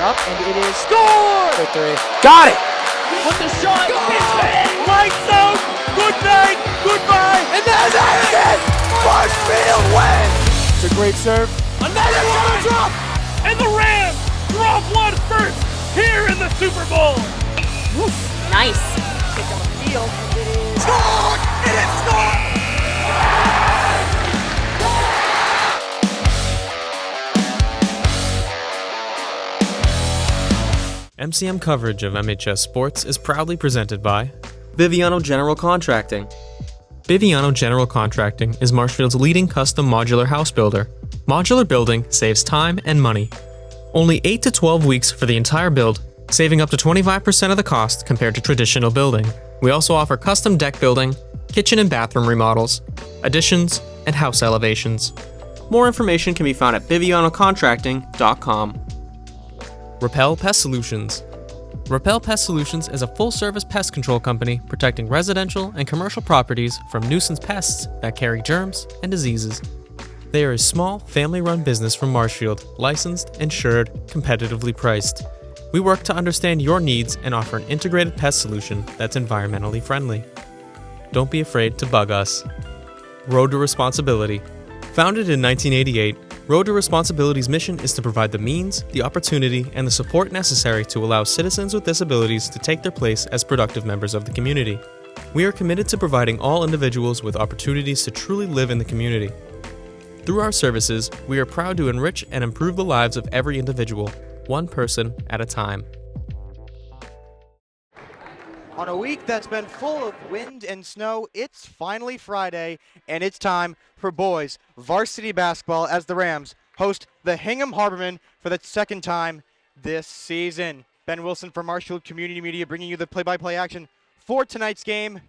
up, and it is scored! For three. Got it! With the shot, it's in! Lights out! Good night, goodbye, and that's it! Marshfield wins! It's a great serve. Another one! Drop! And the Rams drop one first here in the Super Bowl! Woof. Nice. Kick on the field, and it is Scored! It is scored! MCM coverage of MHS Sports is proudly presented by Biviano General Contracting. Biviano General Contracting is Marshfield's leading custom modular house builder. Modular building saves time and money. Only 8 to 12 weeks for the entire build, saving up to 25% of the cost compared to traditional building. We also offer custom deck building, kitchen and bathroom remodels, additions, and house elevations. More information can be found at bivianocontracting.com. Repel Pest Solutions. Repel Pest Solutions is a full-service pest control company protecting residential and commercial properties from nuisance pests that carry germs and diseases. They are a small, family-run business from Marshfield, licensed, insured, competitively priced. We work to understand your needs and offer an integrated pest solution that's environmentally friendly. Don't be afraid to bug us. Road to Responsibility. Founded in 1988, Road to Responsibility's mission is to provide the means, the opportunity, and the support necessary to allow citizens with disabilities to take their place as productive members of the community. We are committed to providing all individuals with opportunities to truly live in the community. Through our services, we are proud to enrich and improve the lives of every individual, one person at a time. On a week that's been full of wind and snow, it's finally Friday, and it's time for boys varsity basketball as the Rams host the Hingham Harbormen for the second time this season. Ben Wilson from Marshfield Community Media bringing you the play-by-play action for tonight's game.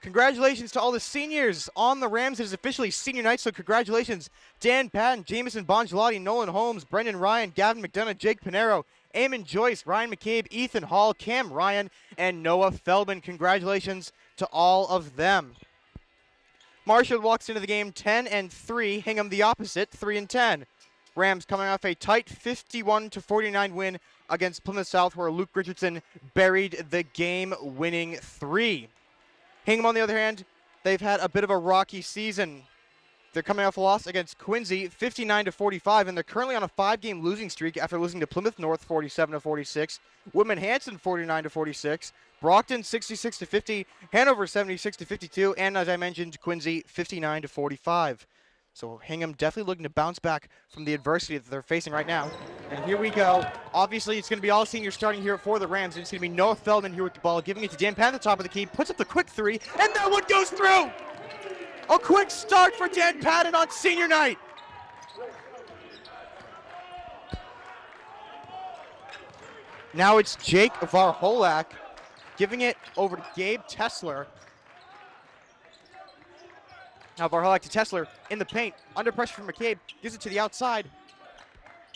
Congratulations to all the seniors on the Rams. It is officially senior night, so congratulations Dan Patton, Jameson Bongelotti, Nolan Holmes, Brendan Ryan, Gavin McDonough, Jake Pinero, Eamon Joyce, Ryan McCabe, Ethan Hall, Cam Ryan, and Noah Feldman. Congratulations to all of them. Marshfield walks into the game 10-3. Hingham the opposite, 3-10. Rams coming off a tight 51-49 win against Plymouth South, where Luke Richardson buried the game-winning three. Hingham, on the other hand, they've had a bit of a rocky season. They're coming off a loss against Quincy, 59-45, and they're currently on a 5-game losing streak after losing to Plymouth North, 47-46, Woodman Hanson, 49-46, Brockton, 66-50, Hanover, 76-52, and as I mentioned, Quincy, 59-45. So Hingham definitely looking to bounce back from the adversity that they're facing right now. And here we go. Obviously, it's going to be all seniors starting here for the Rams. It's going to be Noah Feldman here with the ball, giving it to Dan Pan at the top of the key, puts up the quick three, and that one goes through! A quick start for Dan Patton on senior night. Now it's Jake Varholak giving it over to Gabe Tessler. Now Varholak to Tessler in the paint, under pressure from McCabe, gives it to the outside.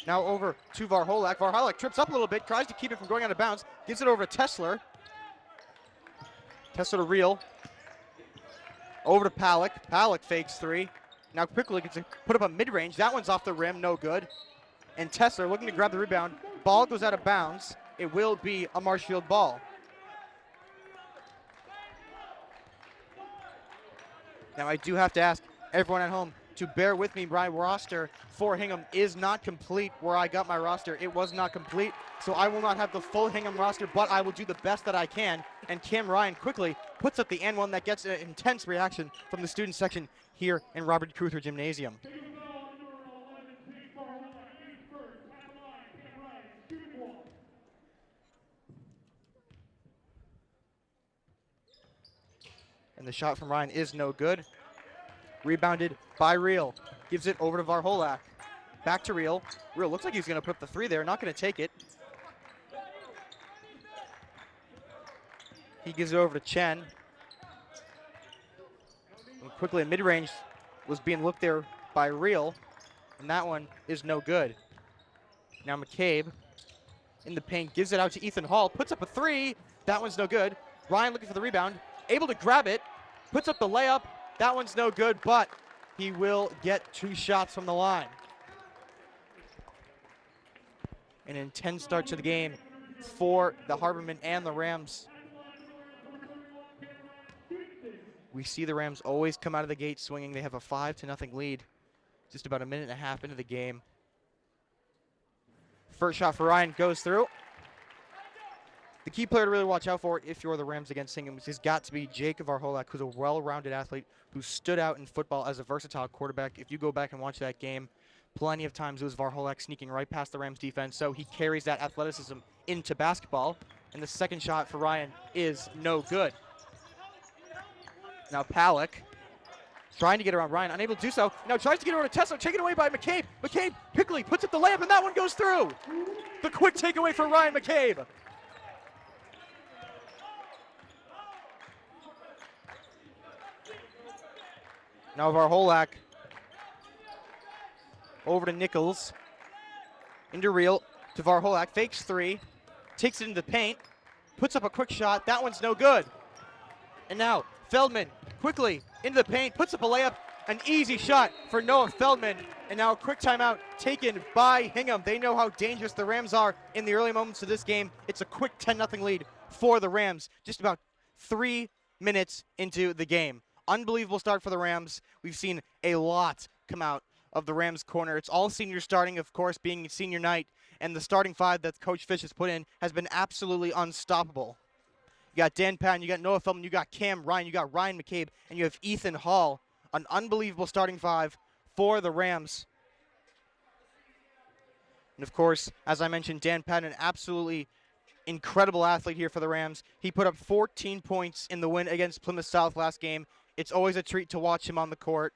Now over to Varholak. Varholak trips up a little bit, tries to keep it from going out of bounds, gives it over to Tessler. Tessler to Reel. Over to Palak. Palak fakes three. Now quickly gets to put up a mid-range. That one's off the rim, no good. And Tessler looking to grab the rebound. Ball goes out of bounds. It will be a Marshfield ball. Now I do have to ask everyone at home to bear with me. My roster for Hingham is not complete. Where I got my roster, it was not complete. So I will not have the full Hingham roster, but I will do the best that I can. And Cam Ryan quickly puts up the and one that gets an intense reaction from the student section here in Robert Keuther Gymnasium. And the shot from Ryan is no good. Rebounded by Reel. Gives it over to Varholak. Back to Reel. Reel looks like he's going to put up the three there. Not going to take it. He gives it over to Chen. And quickly in mid-range was being looked there by Reel. And that one is no good. Now McCabe in the paint gives it out to Ethan Hall. Puts up a three. That one's no good. Ryan looking for the rebound. Able to grab it. Puts up the layup. That one's no good, but he will get two shots from the line. An intense start to the game for the Harbormen and the Rams. We see the Rams always come out of the gate swinging. They have a 5-0 lead, just about a minute and a half into the game. First shot for Ryan goes through. The key player to really watch out for if you're the Rams against Hingham has got to be Jacob Varholak, who's a well-rounded athlete who stood out in football as a versatile quarterback. If you go back and watch that game, plenty of times it was Varholak sneaking right past the Rams defense, so he carries that athleticism into basketball. And the second shot for Ryan is no good. Now Palak trying to get around Ryan, unable to do so. Now tries to get around to Tesla, taken away by McCabe. McCabe quickly puts up the layup, and that one goes through. The quick takeaway for Ryan McCabe. Now Varholak over to Nichols. Into Reel to Varholak. Fakes three. Takes it into the paint. Puts up a quick shot. That one's no good. And now Feldman quickly into the paint. Puts up a layup. An easy shot for Noah Feldman. And now a quick timeout taken by Hingham. They know how dangerous the Rams are in the early moments of this game. It's a quick 10-0 lead for the Rams. Just about 3 minutes into the game. Unbelievable start for the Rams. We've seen a lot come out of the Rams corner. It's all seniors starting, of course, being senior night. And the starting five that Coach Fish has put in has been absolutely unstoppable. You got Dan Patton, you got Noah Feldman, you got Cam Ryan, you got Ryan McCabe, and you have Ethan Hall. An unbelievable starting five for the Rams. And of course, as I mentioned, Dan Patton, an absolutely incredible athlete here for the Rams. He put up 14 points in the win against Plymouth South last game. It's always a treat to watch him on the court.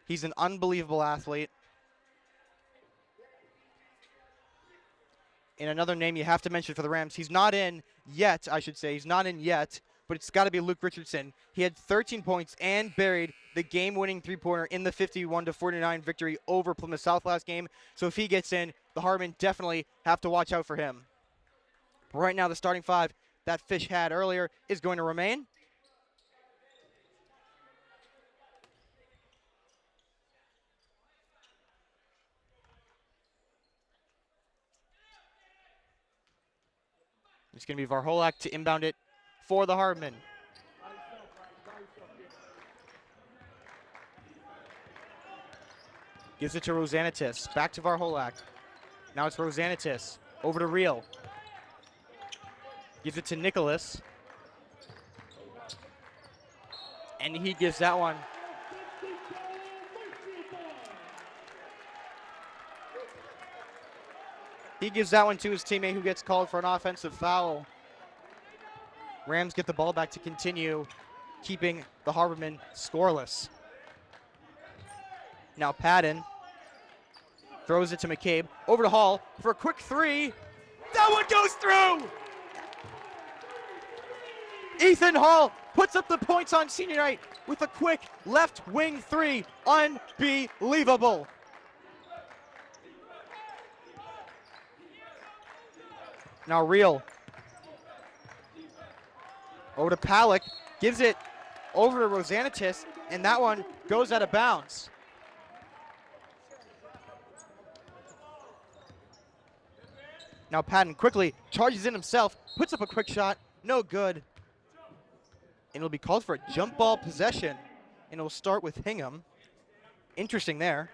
He's an unbelievable athlete. And another name you have to mention for the Rams, he's not in yet, I should say. He's not in yet, but it's got to be Luke Richardson. He had 13 points and buried the game-winning three-pointer in the 51-49 victory over Plymouth South last game. So if he gets in, the Harbormen definitely have to watch out for him. But right now, the starting five that Fish had earlier is going to remain. It's going to be Varholak to inbound it for the Harbormen. Gives it to Rosanitis. Back to Varholak. Now it's Rosanitis. Over to Reel. Gives it to Nicholas. And he gives that one. He gives that one to his teammate, who gets called for an offensive foul. Rams get the ball back to continue keeping the Harbormen scoreless. Now Patton throws it to McCabe. Over to Hall for a quick three. That one goes through! Ethan Hall puts up the points on senior night with a quick left wing three. Unbelievable. Now Reel. Over to Palak. Gives it over to Rosanitis, and that one goes out of bounds. Now Patton quickly charges in himself, puts up a quick shot, no good. And it'll be called for a jump ball possession, and it'll start with Hingham. Interesting there.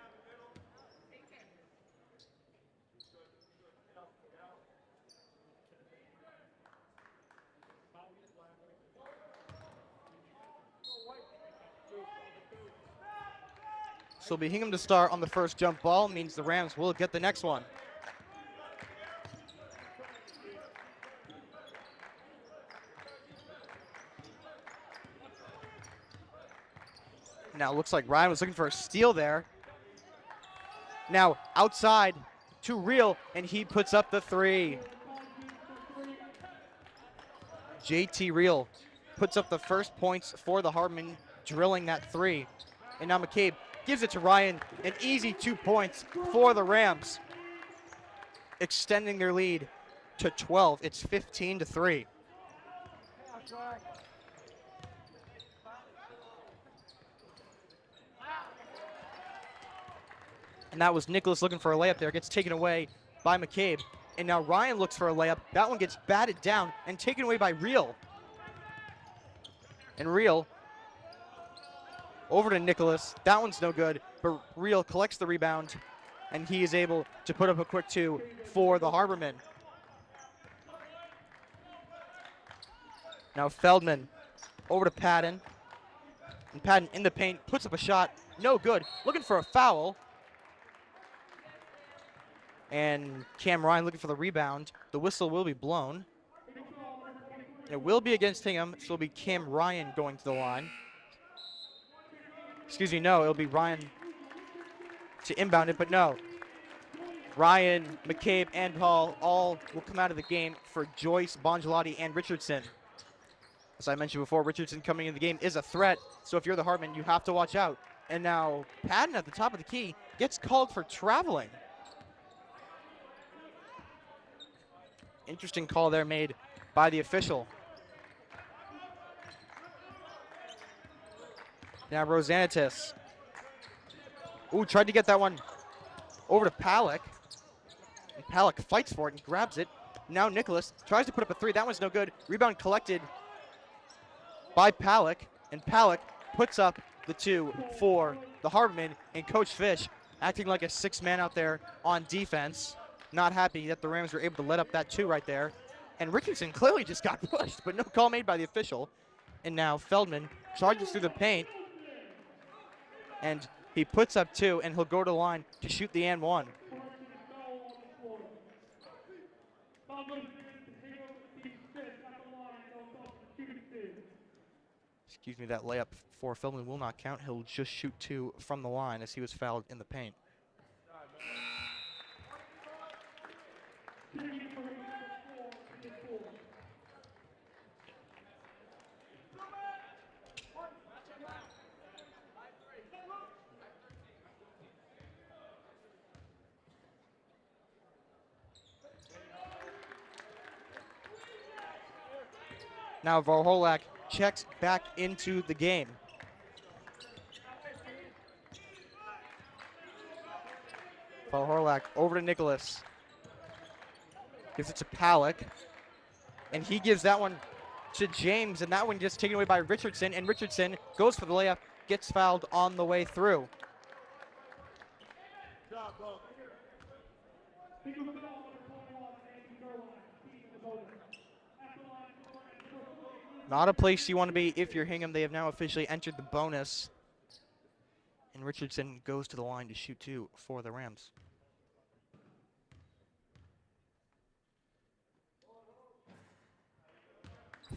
So it'll be Hingham to start on the first jump ball, means the Rams will get the next one. Now it looks like Ryan was looking for a steal there. Now outside to Reel, and he puts up the three. JT Reel puts up the first points for the Harbormen, drilling that three. And now McCabe gives it to Ryan, an easy 2 points for the Rams, extending their lead to 12. It's 15-3. And that was Nicholas looking for a layup there. Gets taken away by McCabe. And now Ryan looks for a layup. That one gets batted down and taken away by Real. And Real over to Nicholas. That one's no good, but Real collects the rebound, and he is able to put up a quick 2 for the Harbormen. Now Feldman over to Patton. And Patton in the paint, puts up a shot, no good. Looking for a foul. And Cam Ryan looking for the rebound. The whistle will be blown. It will be against Hingham, so it'll be Cam Ryan going to the line. Excuse me, no, it'll be Ryan to inbound it, but no. Ryan, McCabe, and Hall all will come out of the game for Joyce, Bongelotti, and Richardson. As I mentioned before, Richardson coming in the game is a threat, so if you're the Hartman, you have to watch out. And now Patton at the top of the key gets called for traveling. Interesting call there made by the official. Now Rosanitis. Ooh, tried to get that one over to Palak. And Palak fights for it and grabs it. Now Nicholas tries to put up a 3. That one's no good. Rebound collected by Palak. And Palak puts up the 2 for the Harbormen. And Coach Fish acting like a 6-man out there on defense. Not happy that the Rams were able to let up that 2 right there. And Richardson clearly just got pushed, but no call made by the official. And now Feldman charges through the paint. And he puts up 2, and he'll go to the line to shoot the and 1. Excuse me, that layup for Feldman will not count. He'll just shoot 2 from the line as he was fouled in the paint. Now Varholak checks back into the game. Varholak over to Nicholas. Gives it to Palak. And he gives that one to James, and that one just taken away by Richardson. And Richardson goes for the layup, gets fouled on the way through. Not a place you want to be if you're Hingham. They have now officially entered the bonus. And Richardson goes to the line to shoot 2 for the Rams.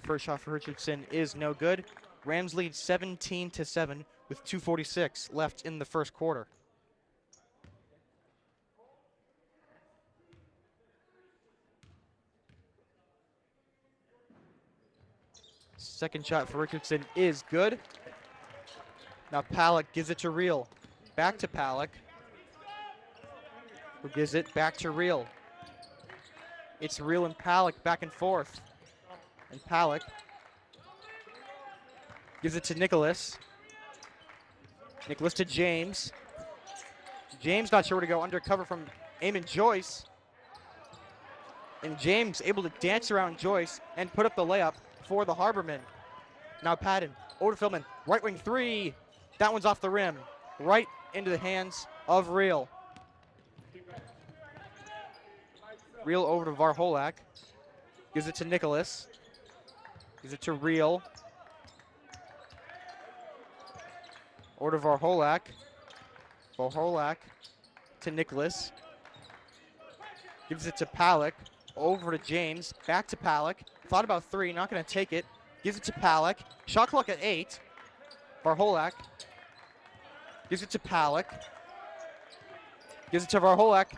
First shot for Richardson is no good. Rams lead 17-7 with 2:46 left in the first quarter. Second shot for Richardson is good. Now Palak gives it to Real. Back to Palak, who gives it back to Real. It's Real and Palak back and forth. And Palak gives it to Nicholas. Nicholas to James. James not sure where to go. Undercover from Eamon Joyce. And James able to dance around Joyce and put up the layup for the Harbormen. Now Patton over to Feldman. Right wing 3. That one's off the rim. Right into the hands of Real. Real over to Varholak. Gives it to Nicholas. Gives it to Real. Over to Varholak. Varholak to Nicholas. Gives it to Palak. Over to James. Back to Palak. Thought about 3. Not going to take it. Gives it to Palak. Shot clock at 8. Varholak. Gives it to Palak. Gives it to Varholak.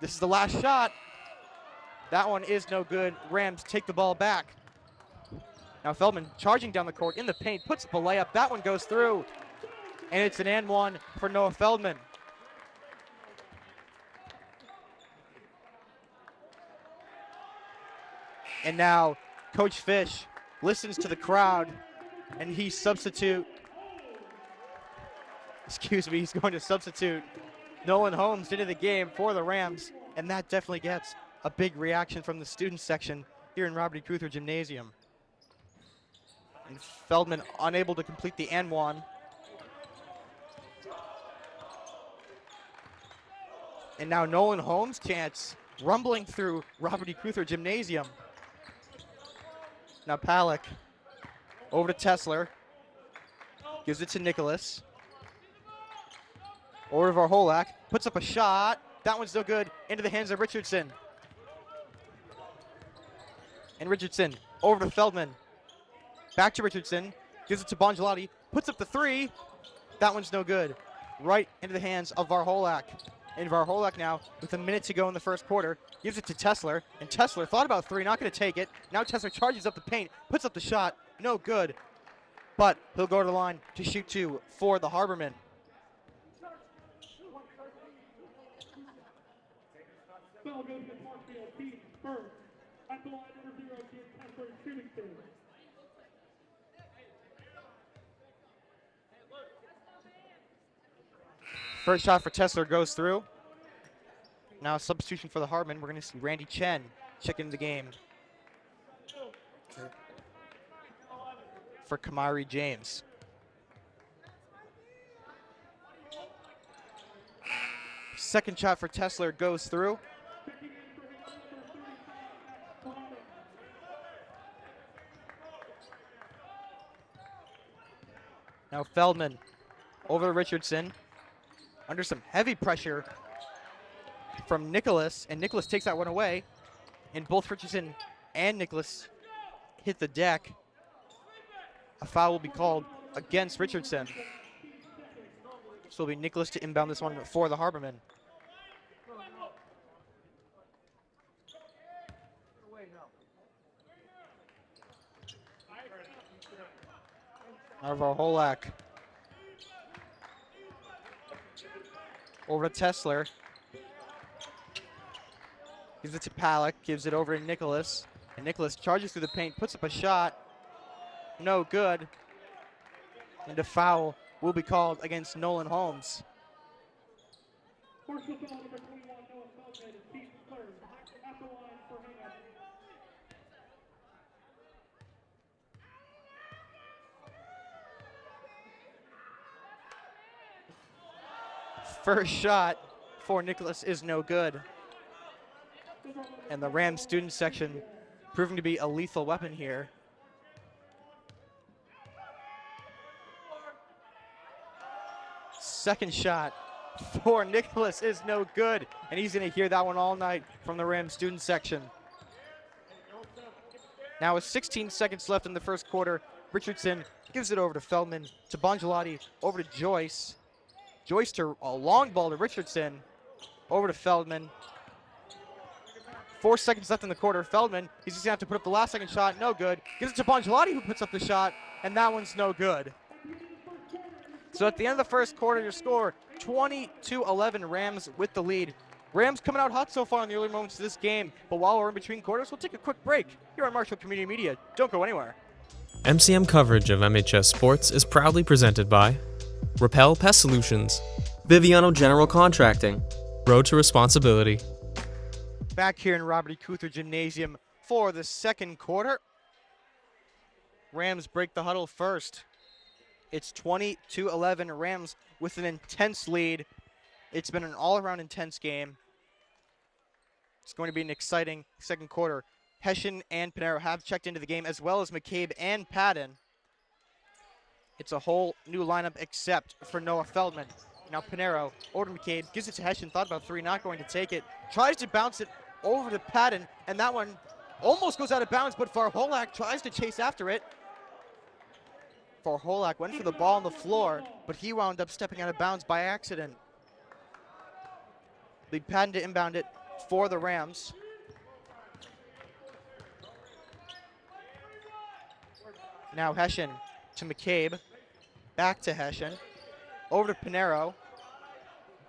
This is the last shot. That one is no good. Rams take the ball back. Now Feldman charging down the court in the paint. Puts up a layup. That one goes through. And it's an and 1 for Noah Feldman. And now Coach Fish listens to the crowd, and he's going to substitute Nolan Holmes into the game for the Rams, and that definitely gets a big reaction from the student section here in Robert E. Keuther Gymnasium. And Feldman unable to complete the and one. And now Nolan Holmes' chance rumbling through Robert E. Keuther Gymnasium. Now Palick over to Tesler. Gives it to Nicholas. Over to Varholak. Puts up a shot. That one's no good. Into the hands of Richardson. And Richardson over to Feldman. Back to Richardson. Gives it to Bongelotti. Puts up the three. That one's no good. Right into the hands of Varholak. And Varholak now, with a minute to go in the first quarter, gives it to Tesler. And Tesler thought about three, not going to take it. Now Tesler charges up the paint, puts up the shot. No good. But he'll go to the line to shoot two for the Harbormen. First shot for Tesler goes through. Now a substitution for the Harbormen. We're going to see Randy Chen check into the game for Kamari James. Second shot for Tesler goes through. Now Feldman over to Richardson. Under some heavy pressure from Nicholas, and Nicholas takes that one away. And both Richardson and Nicholas hit the deck. A foul will be called against Richardson. So it'll be Nicholas to inbound this one for the Harbormen. Out of Varholak. Over to Tesler. Gives it to Palick. Gives it over to Nicholas. And Nicholas charges through the paint. Puts up a shot. No good. And a foul will be called against Nolan Holmes. First shot for Nicholas is no good. And the Rams student section proving to be a lethal weapon here. Second shot for Nicholas is no good. And he's going to hear that one all night from the Rams student section. Now with 16 seconds left in the first quarter, Richardson gives it over to Feldman, to Bongelotti, over to Joyce. Joyce to a long ball to Richardson, over to Feldman. 4 seconds left in the quarter. Feldman, he's just going to have to put up the last second shot. No good. Gives it to Bongelotti, who puts up the shot, and that one's no good. So at the end of the first quarter, your score, 20-11, Rams with the lead. Rams coming out hot so far in the early moments of this game, but while we're in between quarters, we'll take a quick break here on Marshall Community Media. Don't go anywhere. MCM coverage of MHS sports is proudly presented by Repel Pest Solutions, Biviano General Contracting, Road to Responsibility. Back here in Robert E. Keuther Gymnasium for the second quarter. Rams break the huddle first. It's 20-11, Rams with an intense lead. It's been an all-around intense game. It's going to be an exciting second quarter. Hessian and Pinero have checked into the game, as well as McCabe and Patton. It's a whole new lineup except for Noah Feldman. Now Pinero over to McCabe, gives it to Hessian, thought about three, not going to take it. Tries to bounce it over to Patton, and that one almost goes out of bounds, but Varholak tries to chase after it. Varholak went for the ball on the floor, but he wound up stepping out of bounds by accident. Big Patton to inbound it for the Rams. Now Hessian to McCabe, back to Hessian, over to Pinero.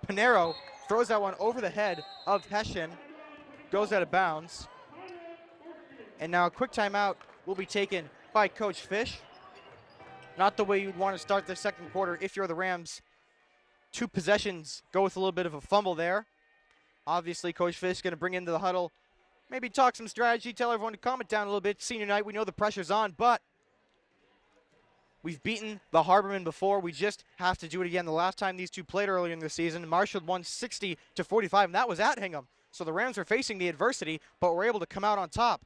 Pinero throws that one over the head of Hessian, goes out of bounds. And now a quick timeout will be taken by Coach Fish. Not the way you'd want to start the second quarter if you're the Rams. 2 possessions go with a little bit of a fumble there. Obviously, Coach Fish is going to bring into the huddle maybe talk some strategy, tell everyone to calm it down a little bit. Senior night, we know the pressure's on, but we've beaten the Harbormen before. We just have to do it again. The last time these two played earlier in the season, Marshall won 60-45, and that was at Hingham. So the Rams are facing the adversity, but were able to come out on top.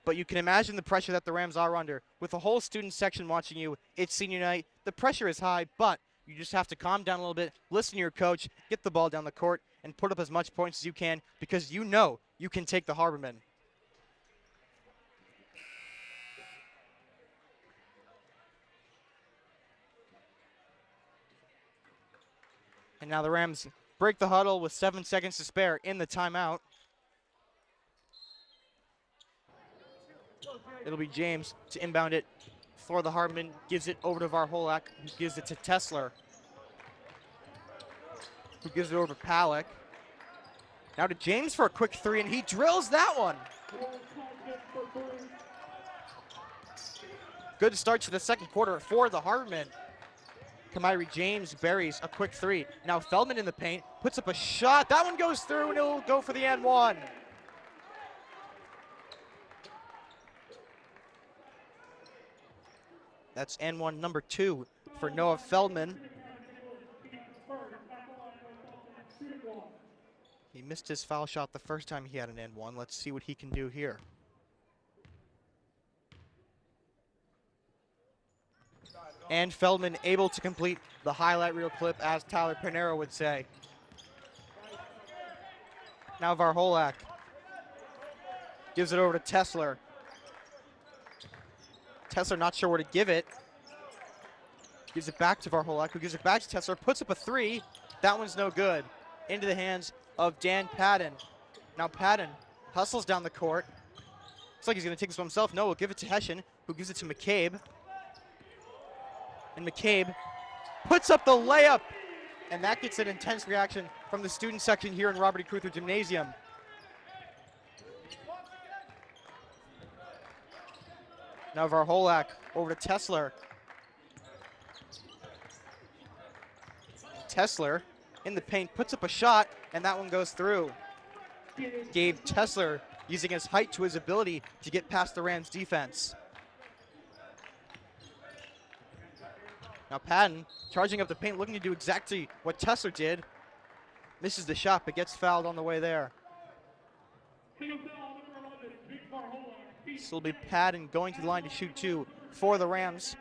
But you can imagine the pressure that the Rams are under. With the whole student section watching you, it's senior night. The pressure is high, but you just have to calm down a little bit, listen to your coach, get the ball down the court, and put up as much points as you can because you know you can take the Harbormen. And now the Rams break the huddle with 7 seconds to spare in the timeout. It'll be James to inbound it for the Harbormen. Gives it over to Varholak, who gives it to Tesler, who gives it over to Palak. Now to James for a quick three, and he drills that one. Good start to the second quarter for the Harbormen. Kamiri James buries a quick three. Now Feldman in the paint, puts up a shot. That one goes through, and it'll go for the and one. That's and one number 2 for Noah Feldman. He missed his foul shot the first time he had an and one. Let's see what he can do here. And Feldman able to complete the highlight reel clip, as Tyler Panero would say. Now Varholak gives it over to Tesler. Tesler not sure where to give it. Gives it back to Varholak, who gives it back to Tesler, puts up a three. That one's no good. Into the hands of Dan Padden. Now Padden hustles down the court. Looks like he's going to take this one himself. No, we'll give it to Hessian, who gives it to McCabe. And McCabe puts up the layup. And that gets an intense reaction from the student section here in Robert E. Keuther Gymnasium. Now Varholak over to Tesler. Tesler in the paint, puts up a shot, and that one goes through. Gabe Tesler using his height to his ability to get past the Rams defense. Now Patton charging up the paint, looking to do exactly what Tesler did. Misses the shot, but gets fouled on the way there. This will be Patton going to the line to shoot two for the Rams.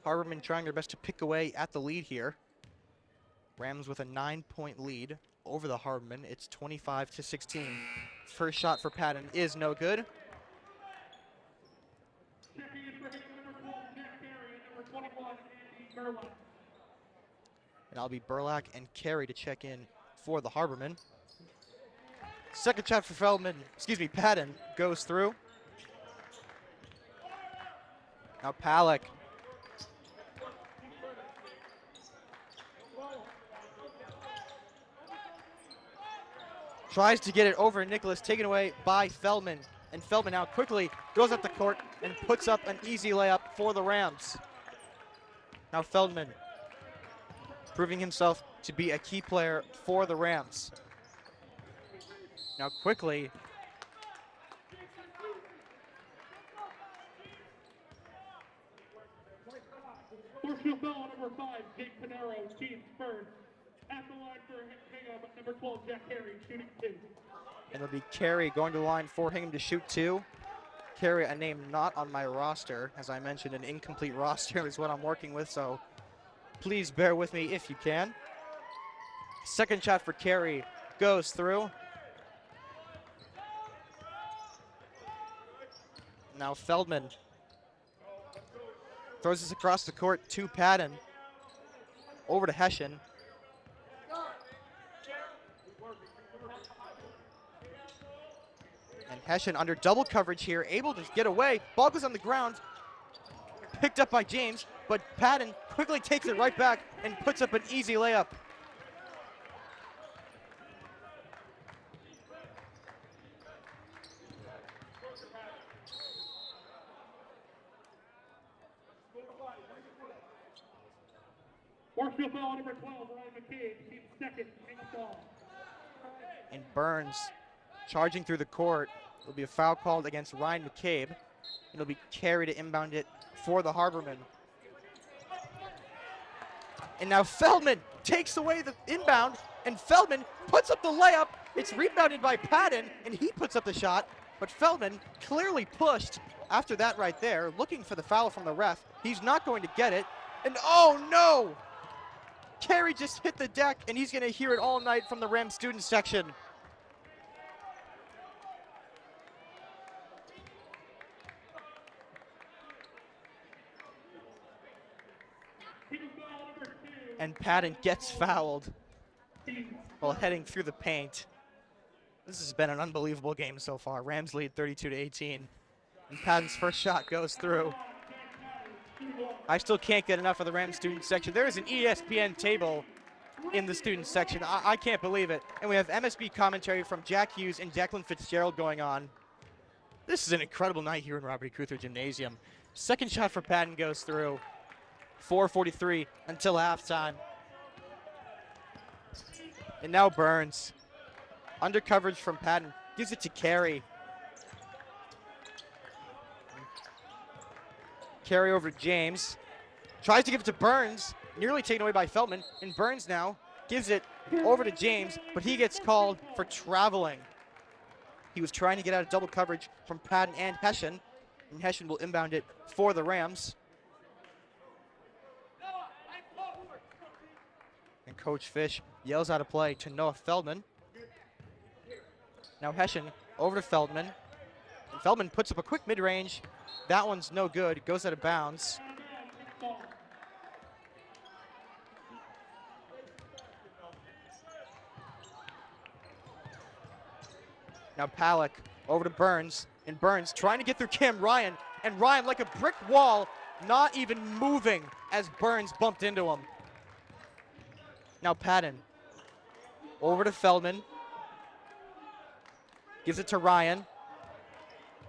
Harbormen trying their best to pick away at the lead here. Rams with a 9-point lead over the Harbormen. It's 25-16. First shot for Patton is no good. And I'll be Burlack and Carey to check in for the Harbormen. Second shot for Patton goes through. Now Palak. Tries to get it over Nicholas, taken away by Feldman. And Feldman now quickly goes up the court and puts up an easy layup for the Rams. Now Feldman proving himself to be a key player for the Rams. Now quickly, Personal foul number 5, Jake Panero, team first. At the line for Hingham, number 12, Jack Carey, shooting 2. And it'll be Carey going to the line for Hingham to shoot 2. Carey, a name not on my roster. As I mentioned, an incomplete roster is what I'm working with, so please bear with me if you can. Second shot for Carey goes through. Now Feldman throws this across the court to Patton. Over to Hessian. And Hessian under double coverage here, able to get away. Ball goes on the ground. Picked up by James, but Patton quickly takes it right back and puts up an easy layup. Personal foul number 12, Ryan McCabe, team second, Hingham ball. And Burns charging through the court. There'll be a foul called against Ryan McCabe. It'll be Carey to inbound it for the Harbormen. And now Feldman takes away the inbound, and Feldman puts up the layup. It's rebounded by Patton, and he puts up the shot. But Feldman clearly pushed after that right there, looking for the foul from the ref. He's not going to get it. And oh no! Carey just hit the deck, and he's going to hear it all night from the Rams student section. And Patton gets fouled while heading through the paint. This has been an unbelievable game so far. Rams lead 32-18. And Patton's first shot goes through. I still can't get enough of the Rams student section. There is an ESPN table in the student section. I can't believe it. And we have MSB commentary from Jack Hughes and Declan Fitzgerald going on. This is an incredible night here in Robert E. Keuther Gymnasium. Second shot for Patton goes through. 4:43 until halftime. And now Burns. Under coverage from Patton. Gives it to Carey. Carey over to James. Tries to give it to Burns. Nearly taken away by Feldman. And Burns now gives it over to James, but he gets called for traveling. He was trying to get out of double coverage from Patton and Hessian. And Hessian will inbound it for the Rams. And Coach Fish yells out a play to Noah Feldman. Now Hessian over to Feldman. And Feldman puts up a quick mid-range. That one's no good. Goes out of bounds. Now Palak over to Burns. And Burns trying to get through Cam Ryan. And Ryan like a brick wall, not even moving as Burns bumped into him. Now Patton over to Feldman. Gives it to Ryan.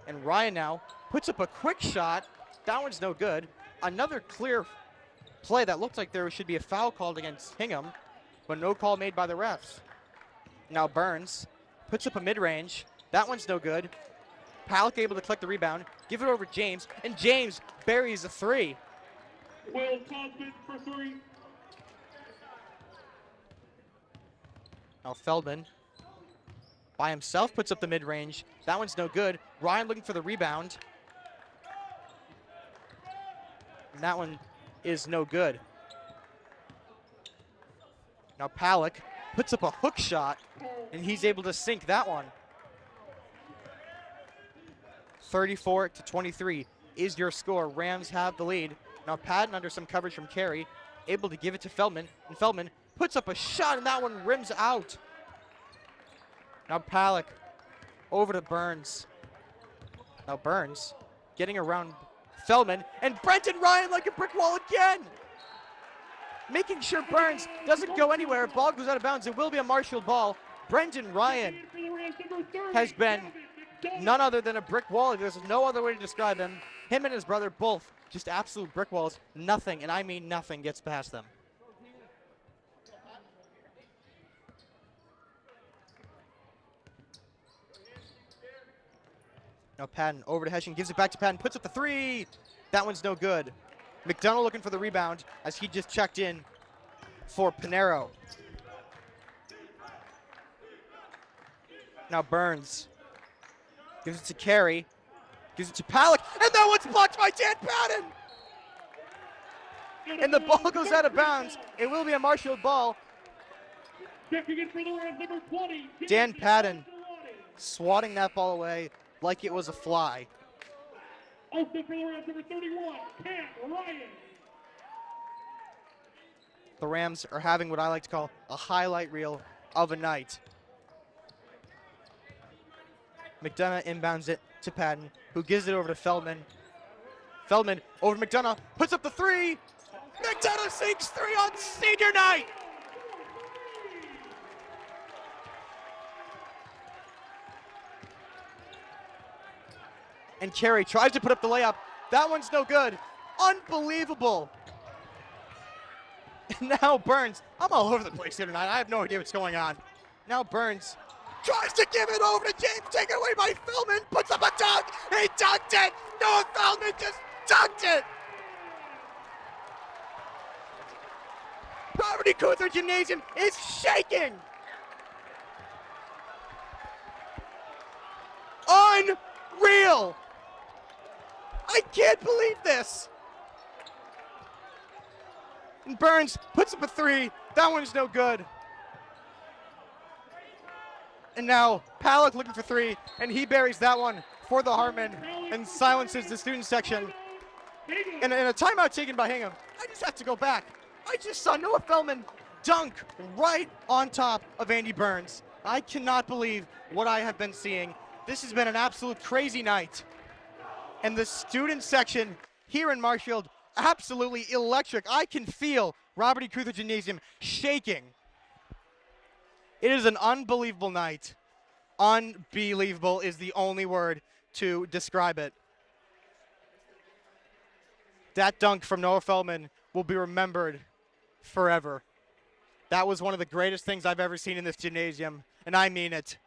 And Ryan now puts up a quick shot. That one's no good. Another clear play that looked like there should be a foul called against Hingham, but no call made by the refs. Now Burns puts up a mid-range. That one's no good. Palak able to collect the rebound. Give it over to James. And James buries a three. Will Thompson for three. Now Feldman by himself puts up the mid-range. That one's no good. Ryan looking for the rebound. And that one is no good. Now Palak puts up a hook shot, and he's able to sink that one. 34-23 is your score. Rams have the lead. Now Patton under some coverage from Carey, able to give it to Feldman, and Feldman puts up a shot, and that one rims out. Now Palak over to Burns. Now Burns getting around Feldman, and Brenton Ryan like a brick wall again. Making sure Burns doesn't go anywhere. Ball goes out of bounds. It will be a Marshall ball. Brenton Ryan has been none other than a brick wall. There's no other way to describe him. Him and his brother both just absolute brick walls. Nothing, and I mean nothing, gets past them. Now Patton over to Hessian, gives it back to Patton, puts up the three. That one's no good. McDonough looking for the rebound as he just checked in for Pinero. Now Burns gives it to Carey, gives it to Palak, and that one's blocked by Dan Patton. And the ball goes out of bounds. It will be a Marshall ball. Dan Patton swatting that ball away like it was a fly. Also for the Rams, number 31, Cam Ryan. The Rams are having what I like to call a highlight reel of a night. McDonough inbounds it to Patton, who gives it over to Feldman. Feldman over to McDonough, puts up the three. McDonough sinks three on senior night. And Carey tries to put up the layup. That one's no good. Unbelievable. And now Burns. I'm all over the place here tonight. I have no idea what's going on. Now Burns tries to give it over to James, taken away by Feldman, puts up a dunk, he dunked it! Noah Feldman just dunked it! Keuther Gymnasium is shaking! Unreal! I can't believe this! And Burns puts up a three. That one's no good. And now Palak looking for three, and he buries that one for the Hartman and silences the student section. And a timeout taken by Hingham. I just have to go back. I just saw Noah Feldman dunk right on top of Andy Burns. I cannot believe what I have been seeing. This has been an absolute crazy night. And the student section here in Marshfield, absolutely electric. I can feel Robert E. Keuther Gymnasium shaking. It is an unbelievable night. Unbelievable is the only word to describe it. That dunk from Noah Feldman will be remembered forever. That was one of the greatest things I've ever seen in this gymnasium, and I mean it.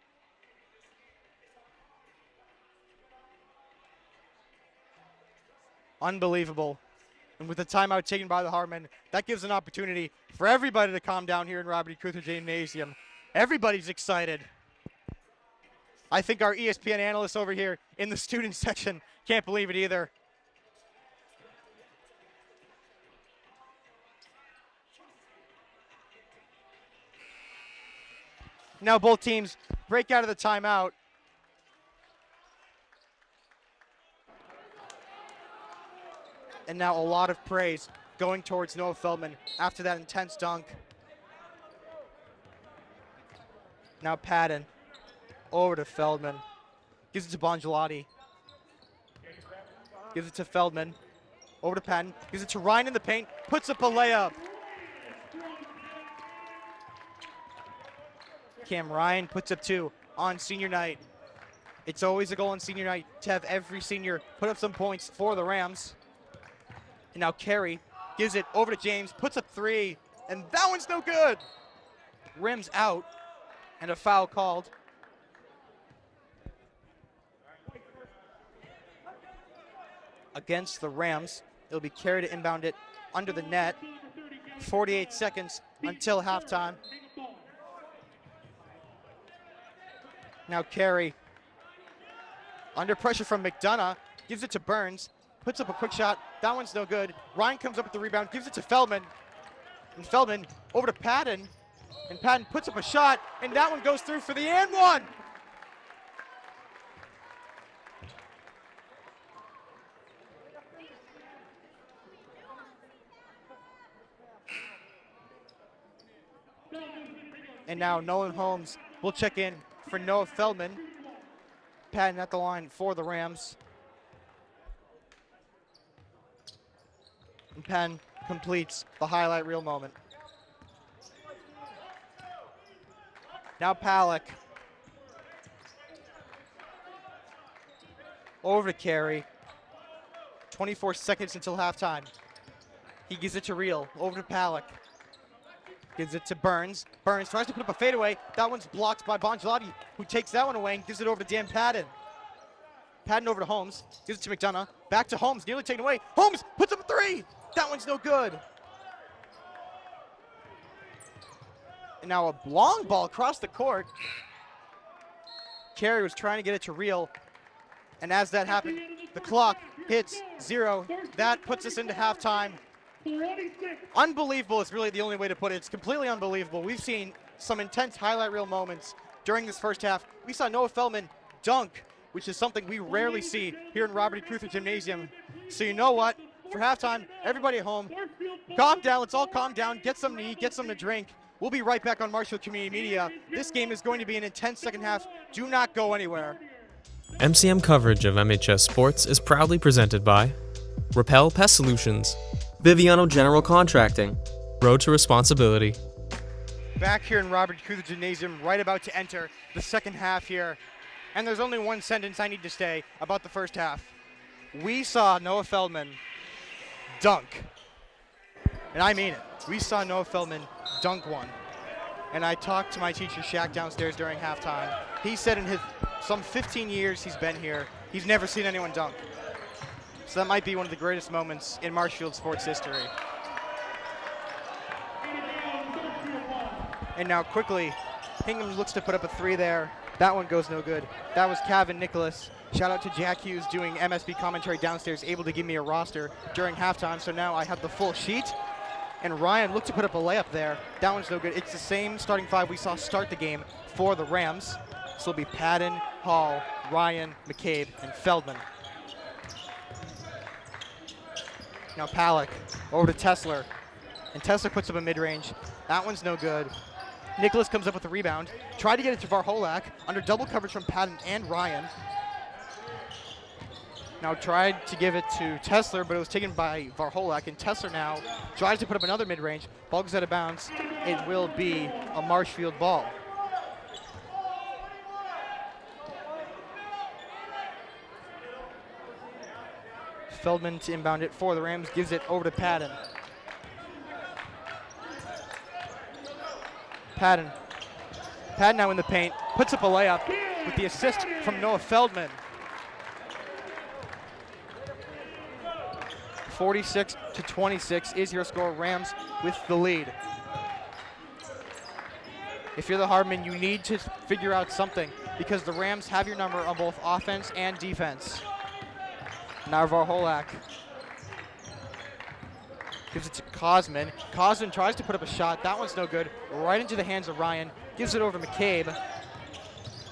Unbelievable. And with the timeout taken by the Hartman, that gives an opportunity for everybody to calm down here in Robert E. Keuther Gymnasium. Everybody's excited. I think our ESPN analysts over here in the student section can't believe it either. Now both teams break out of the timeout. And now a lot of praise going towards Noah Feldman after that intense dunk. Now Patton over to Feldman. Gives it to Bongelotti. Gives it to Feldman. Over to Patton. Gives it to Ryan in the paint. Puts up a layup. Cam Ryan puts up two on senior night. It's always a goal on senior night to have every senior put up some points for the Rams. And now Carey gives it over to James, puts up three, and that one's no good. Rims out, and a foul called. Against the Rams. It'll be Carey to inbound it under the net. 48 seconds until halftime. Now Carey, under pressure from McDonough, gives it to Burns, puts up a quick shot. That one's no good. Ryan comes up with the rebound, gives it to Feldman. And Feldman over to Patton. And Patton puts up a shot, and that one goes through for the and one. And now Nolan Holmes will check in for Noah Feldman. Patton at the line for the Rams. And Patton completes the highlight reel moment. Now Palak. Over to Carey. 24 seconds until halftime. He gives it to Reel. Over to Palak. Gives it to Burns. Burns tries to put up a fadeaway. That one's blocked by Bongelotti, who takes that one away and gives it over to Dan Patton. Patton over to Holmes. Gives it to McDonough. Back to Holmes. Nearly taken away. Holmes puts up a three. That one's no good. And now a long ball across the court. Carey was trying to get it to Reel. And as that happened, the clock hits 0. That puts us into halftime. Unbelievable is really the only way to put it. It's completely unbelievable. We've seen some intense highlight reel moments during this first half. We saw Noah Feldman dunk, which is something we rarely see here in Robert E. Keuther Gymnasium. So you know what? For halftime, everybody at home, calm down. Let's all calm down. Get something to eat. Get something to drink. We'll be right back on Marshfield Community Media. This game is going to be an intense second half. Do not go anywhere. MCM coverage of MHS Sports is proudly presented by Repel Pest Solutions, Biviano General Contracting. Road to Responsibility. Back here in Robert Keuther Gymnasium, right about to enter the second half here. And there's only one sentence I need to say about the first half. We saw Noah Feldman dunk. And I mean it. We saw Noah Feldman dunk one. And I talked to my teacher, Shaq, downstairs during halftime. He said in his some 15 years he's been here, he's never seen anyone dunk. So that might be one of the greatest moments in Marshfield sports history. And now quickly, Hingham looks to put up a 3 there. That one goes no good. That was Kevin Nicholas. Shout out to Jack Hughes doing MSB commentary downstairs, able to give me a roster during halftime. So now I have the full sheet. And Ryan looked to put up a layup there. That one's no good. It's the same starting 5 we saw start the game for the Rams. So it'll be Patton, Hall, Ryan, McCabe, and Feldman. Now Palak over to Tesler. And Tesler puts up a mid-range. That one's no good. Nicholas comes up with the rebound. Tried to get it to Varholak under double coverage from Patton and Ryan. Now tried to give it to Tesler, but it was taken by Varholak, and Tesler now tries to put up another mid-range. Ball goes out of bounds. It will be a Marshfield ball. Feldman to inbound it for the Rams, gives it over to Patton. Patton now in the paint, puts up a layup with the assist from Noah Feldman. 46-26 is your score. Rams with the lead. If you're the Harbormen, you need to figure out something because the Rams have your number on both offense and defense. Now Varholak gives it to Cosman. Cosman tries to put up a shot. That one's no good. Right into the hands of Ryan. Gives it over to McCabe.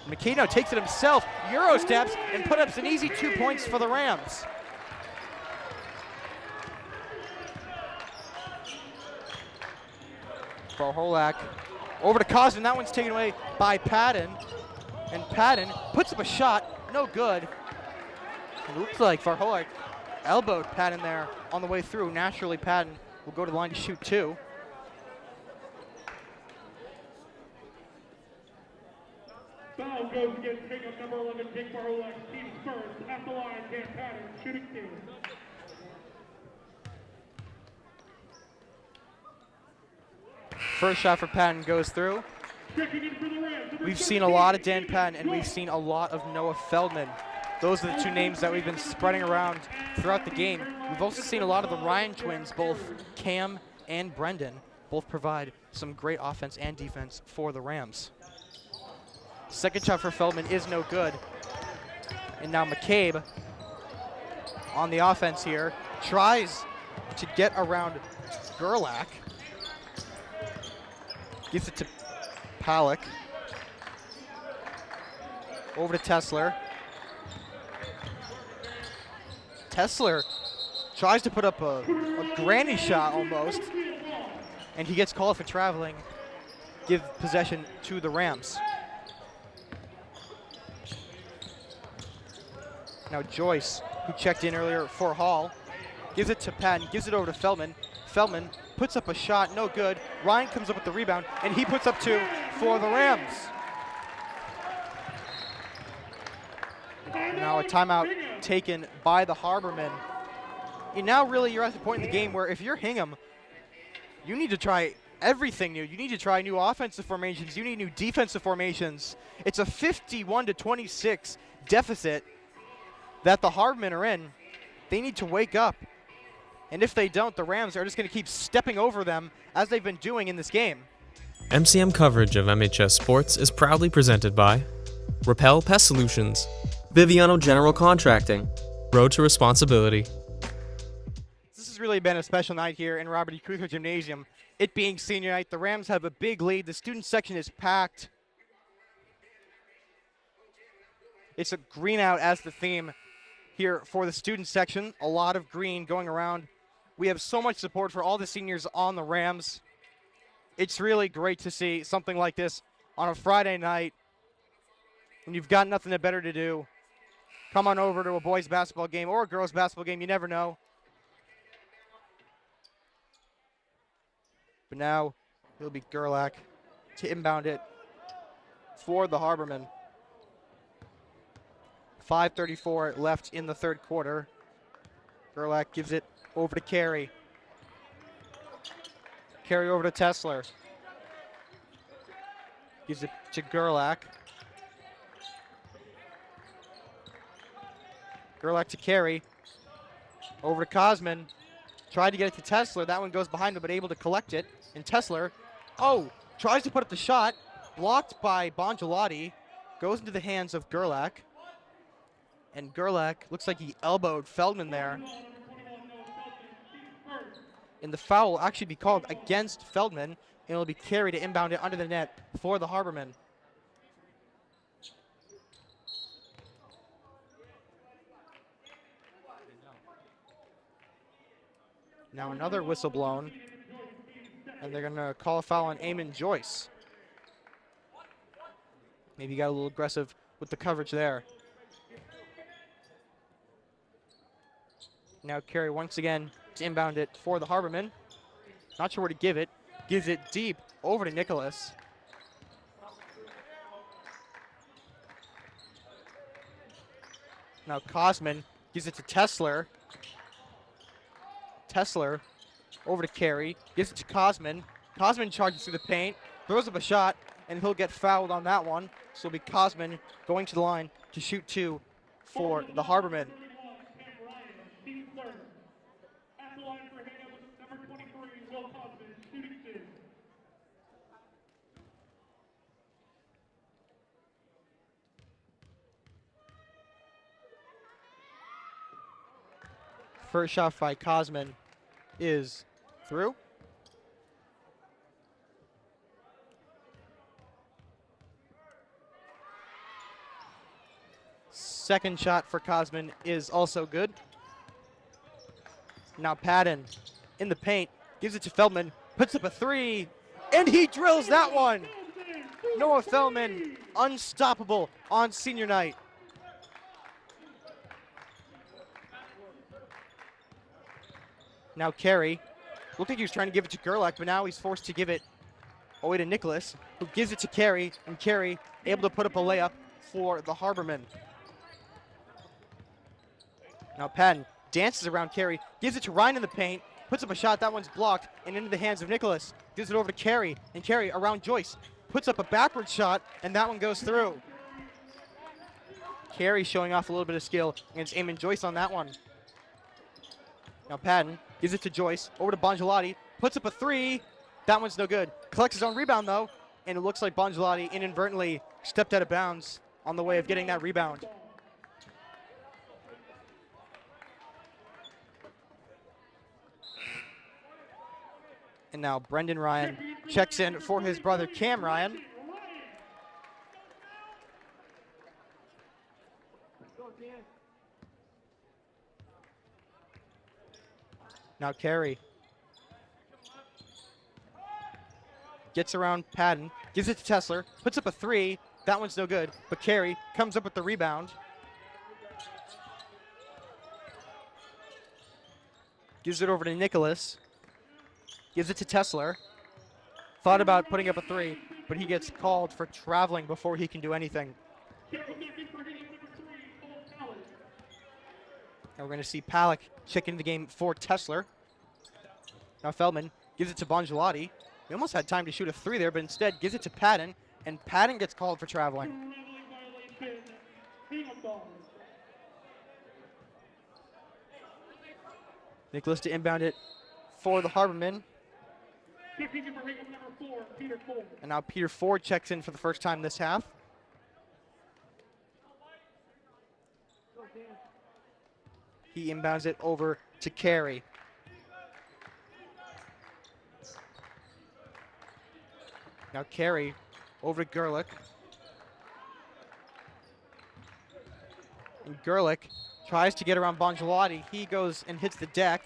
McCabe now takes it himself. Euro steps and put up an easy 2 points for the Rams. Varholak over to Cosman. That one's taken away by Patton. And Patton puts up a shot. No good. It looks like Varholak elbowed Patton there on the way through. Naturally, Patton will go to the line to shoot 2. Foul goes against Hingham, number 11, Jake Varholak, team first. At the line, Dan Patton, shooting 2. First shot for Patton goes through. Checking in for the Rams, number We've seen a lot of Dan Patton, and we've seen a lot of Noah Feldman. Those are the 2 names that we've been spreading around throughout the game. We've also seen a lot of the Ryan twins, both Cam and Brendan, both provide some great offense and defense for the Rams. Second shot for Feldman is no good. And now McCabe on the offense here tries to get around Gerlach. Gives it to Palak. Over to Tesler. Tesler tries to put up a granny shot almost, and he gets called for traveling. Give possession to the Rams. Now Joyce, who checked in earlier for Hall, gives it to Patton, gives it over to Feldman. Feldman puts up a shot, no good. Ryan comes up with the rebound, and he puts up 2 for the Rams. Now a timeout taken by the Harbormen. And now really you're at the point in the game where if you're Hingham, you need to try everything new. You need to try new offensive formations. You need new defensive formations. It's a 51-26 deficit that the Harbormen are in. They need to wake up. And if they don't, the Rams are just going to keep stepping over them as they've been doing in this game. MCM coverage of MHS Sports is proudly presented by Repel Pest Solutions, Biviano General Contracting. Road to Responsibility. This has really been a special night here in Robert E. Keuther Gymnasium. It being senior night, the Rams have a big lead. The student section is packed. It's a green out as the theme here for the student section. A lot of green going around. We have so much support for all the seniors on the Rams. It's really great to see something like this on a Friday night when you've got nothing better to do. Come on over to a boys basketball game or a girls basketball game. You never know. But now it'll be Gerlach to inbound it for the Harbormen. 5:34 left in the third quarter. Gerlach gives it over to Carey. Carey over to Tesler. Gives it to Gerlach. Gerlach to Carey. Over to Kosman. Tried to get it to Tesler. That one goes behind him, but able to collect it. And Tesler, tries to put up the shot. Blocked by Bongelati. Goes into the hands of Gerlach. And Gerlach looks like he elbowed Feldman there. And the foul will actually be called against Feldman. And it'll be Carey to inbound it under the net for the Harbormen. Now another whistle blown. And they're going to call a foul on Eamon Joyce. Maybe got a little aggressive with the coverage there. Now Carey once again to inbound it for the Harbormen. Not sure where to give it. Gives it deep over to Nicholas. Now Kosman gives it to Tesler. Tesler over to Carey. Gives it to Kosman. Kosman charges through the paint. Throws up a shot, and he'll get fouled on that one. So it'll be Kosman going to the line to shoot two for the Harbormen. At the line for Hingham, number 23, Will Kosman, shooting two. First shot by Kosman is through. Second shot for Kosman is also good. Now Patton in the paint, gives it to Feldman, puts up a three, and he drills that one. Noah Feldman, unstoppable on senior night. Now Carey, looked like he was trying to give it to Gerlach, but now he's forced to give it away to Nicholas, who gives it to Carey, and Carey able to put up a layup for the Harbormen. Now Patton dances around Carey, gives it to Ryan in the paint, puts up a shot, that one's blocked, and into the hands of Nicholas. Gives it over to Carey, and Carey around Joyce, puts up a backward shot, and that one goes through. Carey showing off a little bit of skill against Eamon Joyce on that one. Now Patton gives it to Joyce, over to Bongelati, puts up a three, that one's no good. Collects his own rebound though, and it looks like Bongelati inadvertently stepped out of bounds on the way of getting that rebound. And now Brendan Ryan checks in for his brother Cam Ryan. Now Carey gets around Patton, gives it to Tesler, puts up a three. That one's no good, but Carey comes up with the rebound. Gives it over to Nicholas. Gives it to Tesler. Thought about putting up a three, but he gets called for traveling before he can do anything. Now we're going to see Palak check into the game for Tesler. Now Feldman gives it to Bongelati. He almost had time to shoot a three there, but instead gives it to Patton, and Patton gets called for traveling. Nicholas to inbound it for the Harbormen. And now Peter Ford checks in for the first time this half. He inbounds it over to Carey. Now Carey over to Gerlach. And Gerlach tries to get around Bongelati. He goes and hits the deck,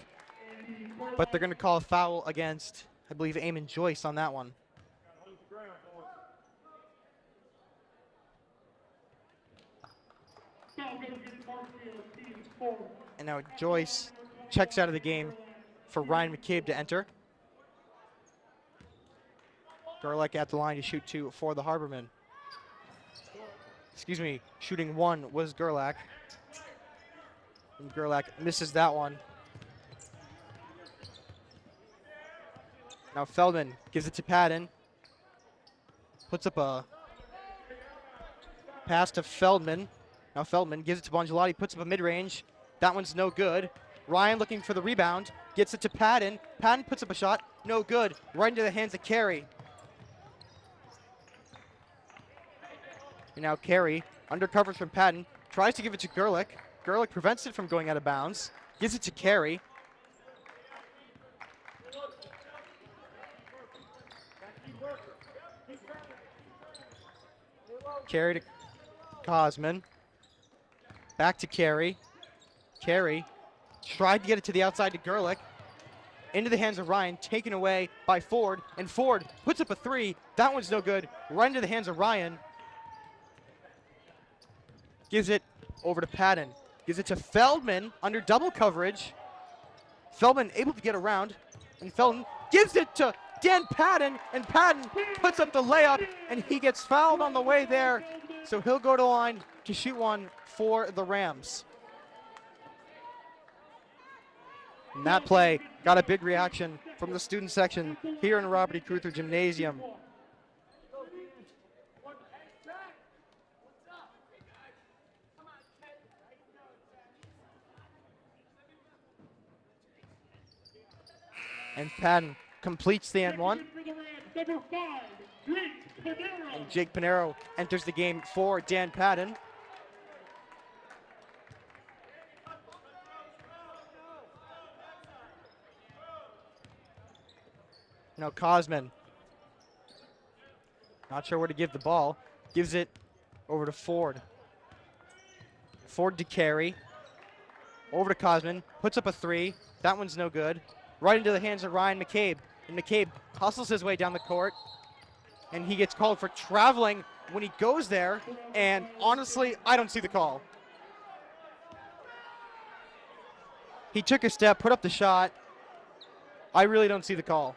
but they're going to call a foul against, I believe, Eamon Joyce on that one. And now Joyce checks out of the game for Ryan McCabe to enter. Gerlach at the line to shoot two for the Harbormen. Excuse me, shooting one was Gerlach. And Gerlach misses that one. Now Feldman gives it to Patton. puts up a pass to Feldman. Now Feldman gives it to Bongelotti, puts up a mid-range. That one's no good. Ryan looking for the rebound, gets it to Patton. Patton puts up a shot, no good. Right into the hands of Carey. And now Carey, under coverage from Patton, tries to give it to Gerlich. Gerlich prevents it from going out of bounds, gives it to Carey. Carey to Cosman. Back to Carey. Carey tried to get it to the outside to Gerlich. Into the hands of Ryan, taken away by Ford. And Ford puts up a three. That one's no good. Right into the hands of Ryan. Gives it over to Patton. Gives it to Feldman under double coverage. Feldman able to get around. And Feldman gives it to Dan Patton. And Patton puts up the layup. And he gets fouled on the way there. So he'll go to line to shoot one for the Rams. And that play got a big reaction from the student section here in Robert E. Keuther Gymnasium. And Patton completes the N1. And Jake Pinero enters the game for Dan Patton. Now Cosman, not sure where to give the ball, gives it over to Ford. Ford to Carey, over to Cosman, puts up a three. That one's no good. Right into the hands of Ryan McCabe. And McCabe hustles his way down the court. And he gets called for traveling when he goes there. And honestly, I don't see the call. He took a step, put up the shot. I really don't see the call.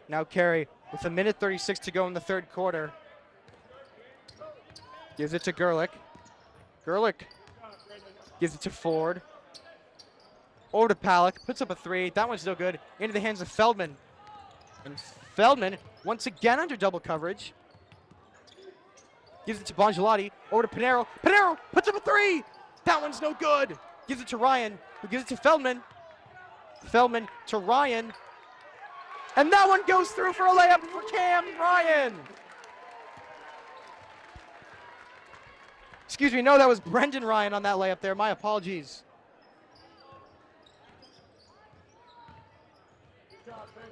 Now Carey with 1:36 to go in the third quarter. Gives it to Gerlich. Gerlich gives it to Ford. Over to Palick. Puts up a three. That one's no good. Into the hands of Feldman. And Feldman, once again under double coverage. Gives it to Bongelotti. Over to Pinero. Pinero puts up a three. That one's no good. Gives it to Ryan, who gives it to Feldman. Feldman to Ryan. And that one goes through for a layup for Cam Ryan. Excuse me, no, that was Brendan Ryan on that layup there. My apologies.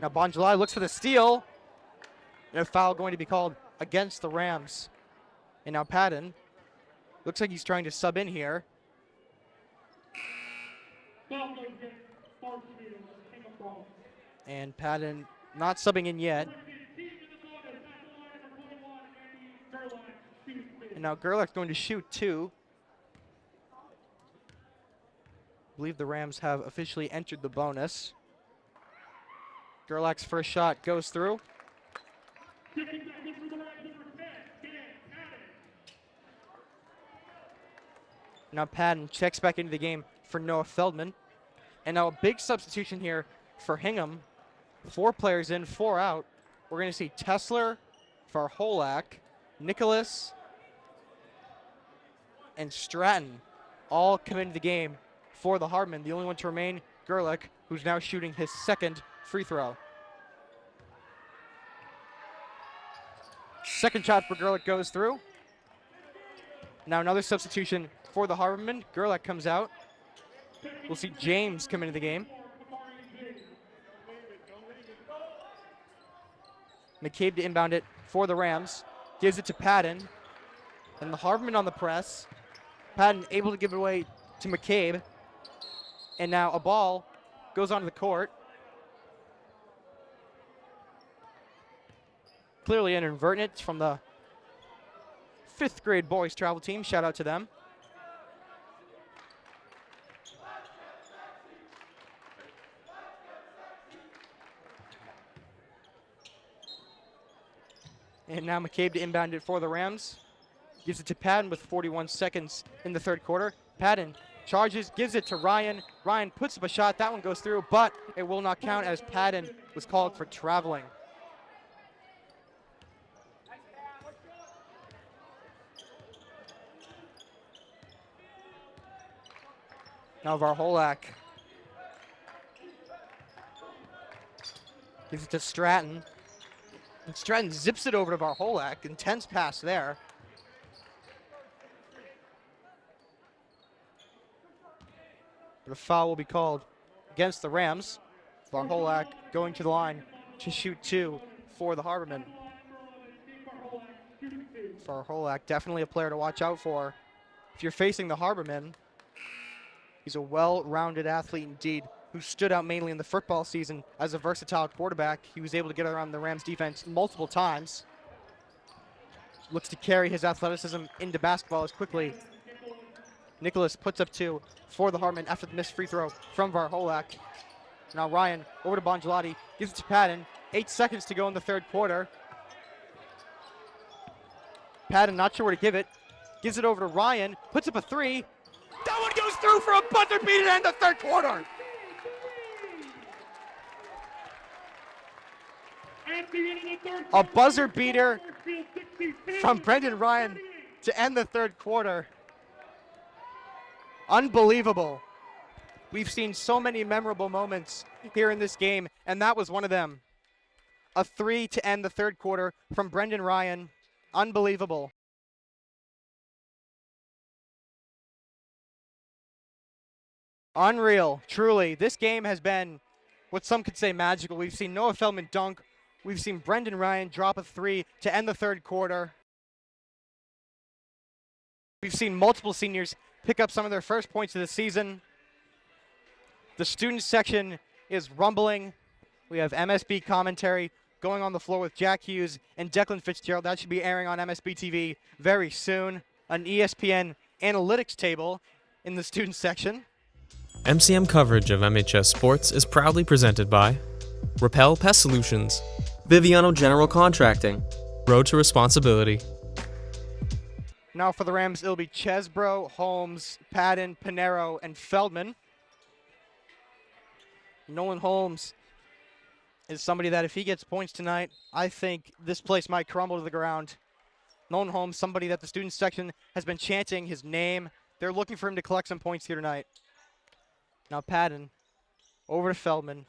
Now Bongelotti looks for the steal. And a foul going to be called against the Rams. And now Patton looks like he's trying to sub in here. And Patton not subbing in yet. And now Gerlich's going to shoot two. I believe the Rams have officially entered the bonus. Gerlich's first shot goes through. Now Patton checks back into the game for Noah Feldman. And now a big substitution here for Hingham. 4 players in, 4 out. We're going to see Tessler, Farholak, Nicholas, and Stratton all come into the game for the Harbormen. The only one to remain, Gerlich, who's now shooting his second free throw. Second shot for Gerlich goes through. Now another substitution for the Harbormen. Gerlich comes out. We'll see James come into the game. McCabe to inbound it for the Rams. Gives it to Patton. And the Harbormen on the press. Patton able to give it away to McCabe. And now a ball goes onto the court. Clearly an inadvertent from the 5th grade boys travel team. Shout out to them. And now McCabe to inbound it for the Rams. Gives it to Patton with 41 seconds in the third quarter. Patton charges, gives it to Ryan. Ryan puts up a shot. That one goes through, but it will not count as Padden was called for traveling. Now Varholak gives it to Stratton. And Stratton zips it over to Varholak. Intense pass there. But a foul will be called against the Rams. Varholak going to the line to shoot 2 for the Harbormen. Varholak, definitely a player to watch out for. If you're facing the Harbormen, he's a well-rounded athlete indeed, who stood out mainly in the football season as a versatile quarterback. He was able to get around the Rams defense multiple times. Looks to carry his athleticism into basketball as quickly. Nicholas puts up 2 for the Harbormen after the missed free throw from Varholak. Now Ryan over to Bongelati, gives it to Padden. 8 seconds to go in the third quarter. Padden not sure where to give it. Gives it over to Ryan, puts up a 3. That one goes through for a buzzer beater to end the third quarter. A buzzer beater from Brendan Ryan to end the third quarter. Unbelievable. We've seen so many memorable moments here in this game, and that was one of them. A 3 to end the third quarter from Brendan Ryan. Unbelievable. Unreal, truly. This game has been what some could say magical. We've seen Noah Feldman dunk. We've seen Brendan Ryan drop a 3 to end the third quarter. We've seen multiple seniors pick up some of their first points of the season. The student section is rumbling. We have MSB commentary going on the floor with Jack Hughes and Declan Fitzgerald. That should be airing on MSB TV very soon. An ESPN analytics table in the student section. MCM coverage of MHS sports is proudly presented by Repel Pest Solutions, Biviano General Contracting. Road to Responsibility. Now for the Rams, it'll be Chesbro, Holmes, Padden, Pinero, and Feldman. Nolan Holmes is somebody that if he gets points tonight, I think this place might crumble to the ground. Nolan Holmes, somebody that the student section has been chanting his name. They're looking for him to collect some points here tonight. Now Padden, over to Feldman,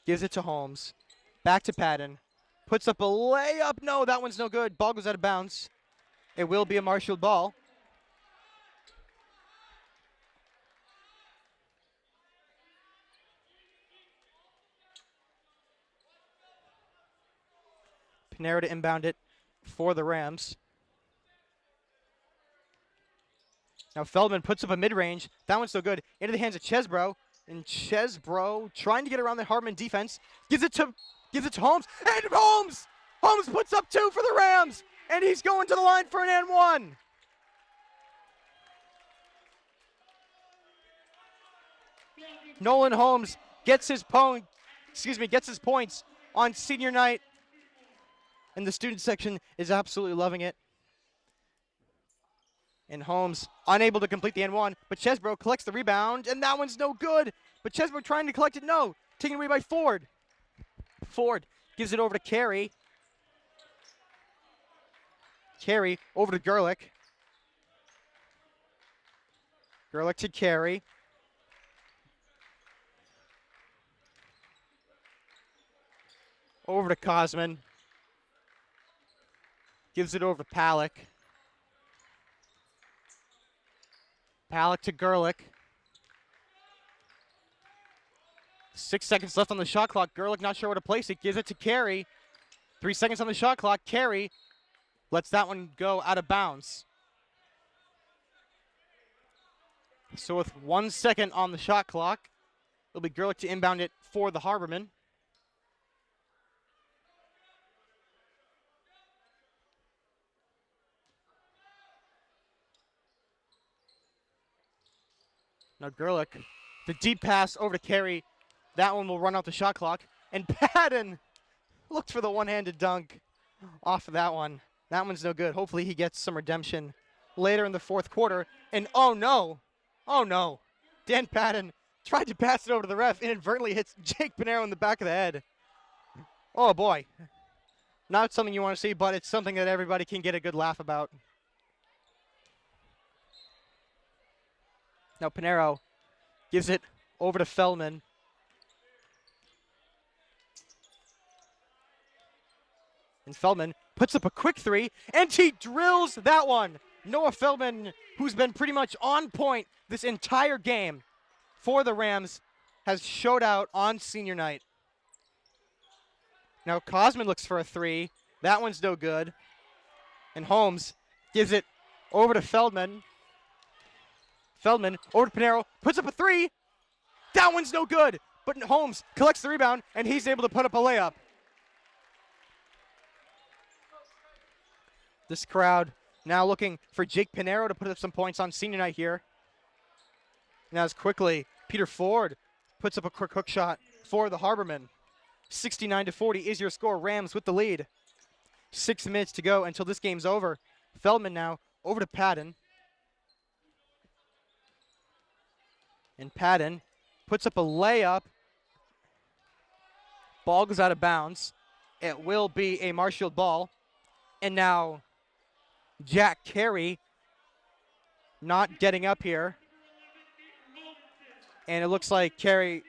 gives it to Holmes, back to Padden, puts up a layup. No, that one's no good. Ball goes out of bounds. It will be a marshaled ball. Pinero to inbound it for the Rams. Now Feldman puts up a mid-range. That one's so good. Into the hands of Chesbro. And Chesbro trying to get around the Harbormen defense. Gives it to Holmes. And Holmes! Holmes puts up 2 for the Rams. And he's going to the line for an and 1. Nolan Holmes gets his points on senior night. And the student section is absolutely loving it. And Holmes unable to complete the N1, but Chesbro collects the rebound, and that one's no good. But Chesbro trying to collect it, no. Taken away by Ford. Ford gives it over to Carey. Carey over to Gerlich. Gerlich to Carey. Over to Cosman. Gives it over to Palick. Palick to Gerlich. 6 seconds left on the shot clock. Gerlich not sure where to place it. Gives it to Carey. 3 seconds on the shot clock. Carey lets that one go out of bounds. So with 1 second on the shot clock, it'll be Gerlich to inbound it for the Harbormen. Now Gerlich, the deep pass over to Carey. That one will run out the shot clock. And Padden looked for the one-handed dunk off of that one. That one's no good. Hopefully he gets some redemption later in the fourth quarter. And oh no, Oh no. Dan Patton tried to pass it over to the ref, inadvertently hits Jake Pinero in the back of the head. Oh boy. Not something you want to see, but it's something that everybody can get a good laugh about. Now Pinero gives it over to Feldman. And Feldman puts up a quick three, and he drills that one. Noah Feldman, who's been pretty much on point this entire game for the Rams, has showed out on senior night. Now Cosman looks for a three. That one's no good. And Holmes gives it over to Feldman. Feldman over to Pinero, puts up a three. That one's no good. But Holmes collects the rebound, and he's able to put up a layup. This crowd now looking for Jake Pinero to put up some points on senior night here. Now as quickly, Peter Ford puts up a quick hook shot for the Harbormen. 69-40 is your score. Rams with the lead. 6 minutes to go until this game's over. Feldman now over to Patton. And Patton puts up a layup. Ball goes out of bounds. It will be a Marshfield ball. And now Jack Carey not getting up here. And it looks like Carey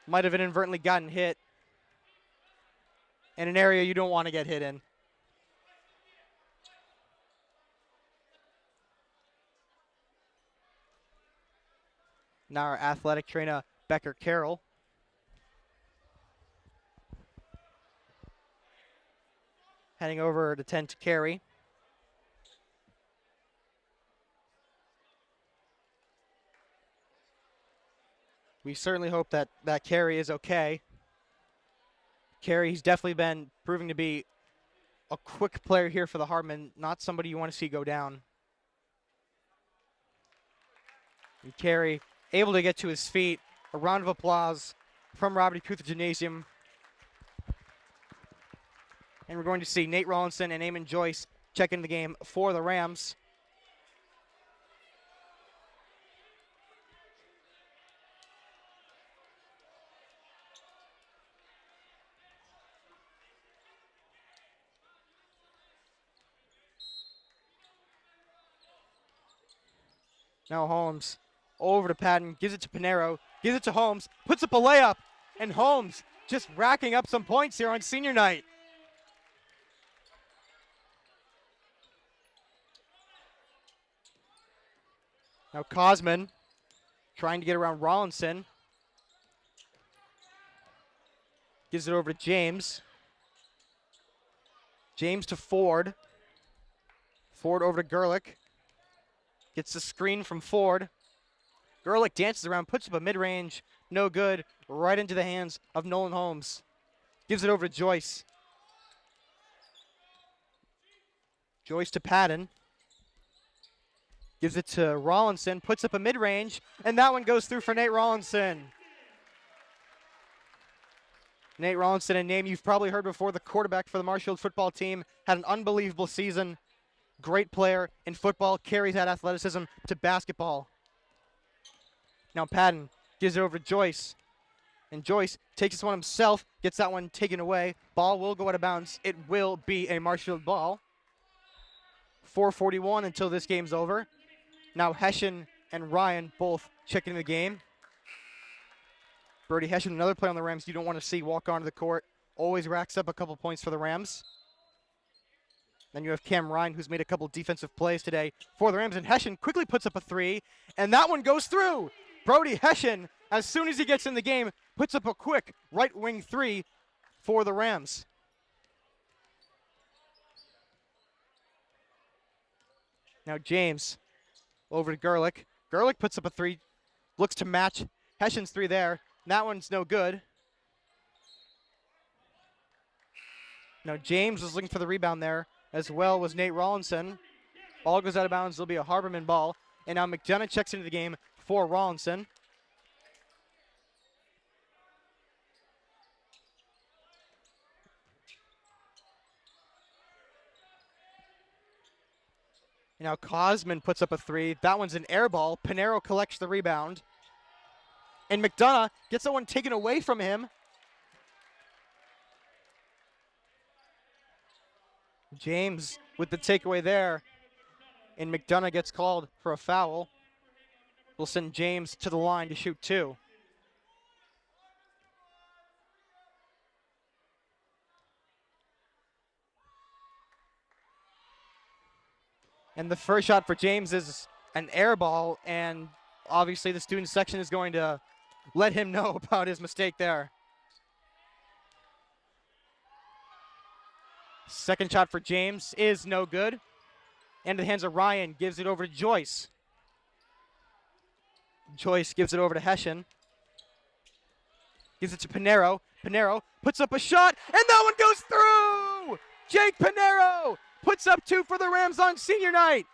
might have inadvertently gotten hit in an area you don't want to get hit in. Now our athletic trainer, Becker Carroll. Heading over to 10 to Carey. We certainly hope that Carey is okay. Carey, he's definitely been proving to be a quick player here for the Harbormen, not somebody you want to see go down. And Carey able to get to his feet. A round of applause from Robert Keuther Gymnasium. And we're going to see Nate Rawlinson and Eamon Joyce check in the game for the Rams. Now Holmes over to Patton, gives it to Pinero, gives it to Holmes, puts up a layup, and Holmes just racking up some points here on senior night. Now Cosman trying to get around Rawlinson. Gives it over to James. James to Ford. Ford over to Gerlich. Gets the screen from Ford. Gerlich dances around, puts up a mid-range, no good, right into the hands of Nolan Holmes. Gives it over to Joyce. Joyce to Patton. Gives it to Rawlinson, puts up a mid-range, and that one goes through for Nate Rawlinson. Nate Rawlinson, a name you've probably heard before, the quarterback for the Marshfield football team, had an unbelievable season. Great player in football, carries that athleticism to basketball. Now Patton gives it over to Joyce. And Joyce takes this one himself, gets that one taken away. Ball will go out of bounds. It will be a Marshfield ball. 4:41 until this game's over. Now Hessian and Ryan both checking the game. Brody Hessian, another player on the Rams you don't want to see walk onto the court. Always racks up a couple points for the Rams. Then you have Cam Ryan, who's made a couple defensive plays today for the Rams. And Hessian quickly puts up a three, and that one goes through. Brody Hessian, as soon as he gets in the game, puts up a quick right wing three for the Rams. Now James over to Gerlich. Gerlich puts up a three, looks to match Hessian's three there. That one's no good. Now James was looking for the rebound there, as well was Nate Rawlinson. Ball goes out of bounds. It'll be a Harbormen ball. And now McDonough checks into the game for Rawlinson. Now Cosman puts up a 3. That one's an air ball. Pinero collects the rebound. And McDonough gets that one taken away from him. James with the takeaway there. And McDonough gets called for a foul. We'll send James to the line to shoot 2. And the first shot for James is an air ball, and obviously the student section is going to let him know about his mistake there. Second shot for James is no good. Into the hands of Ryan, gives it over to Joyce. Joyce gives it over to Hessian. Gives it to Pinero. Pinero puts up a shot, and that one goes through! Jake Pinero puts up 2 for the Rams on senior night.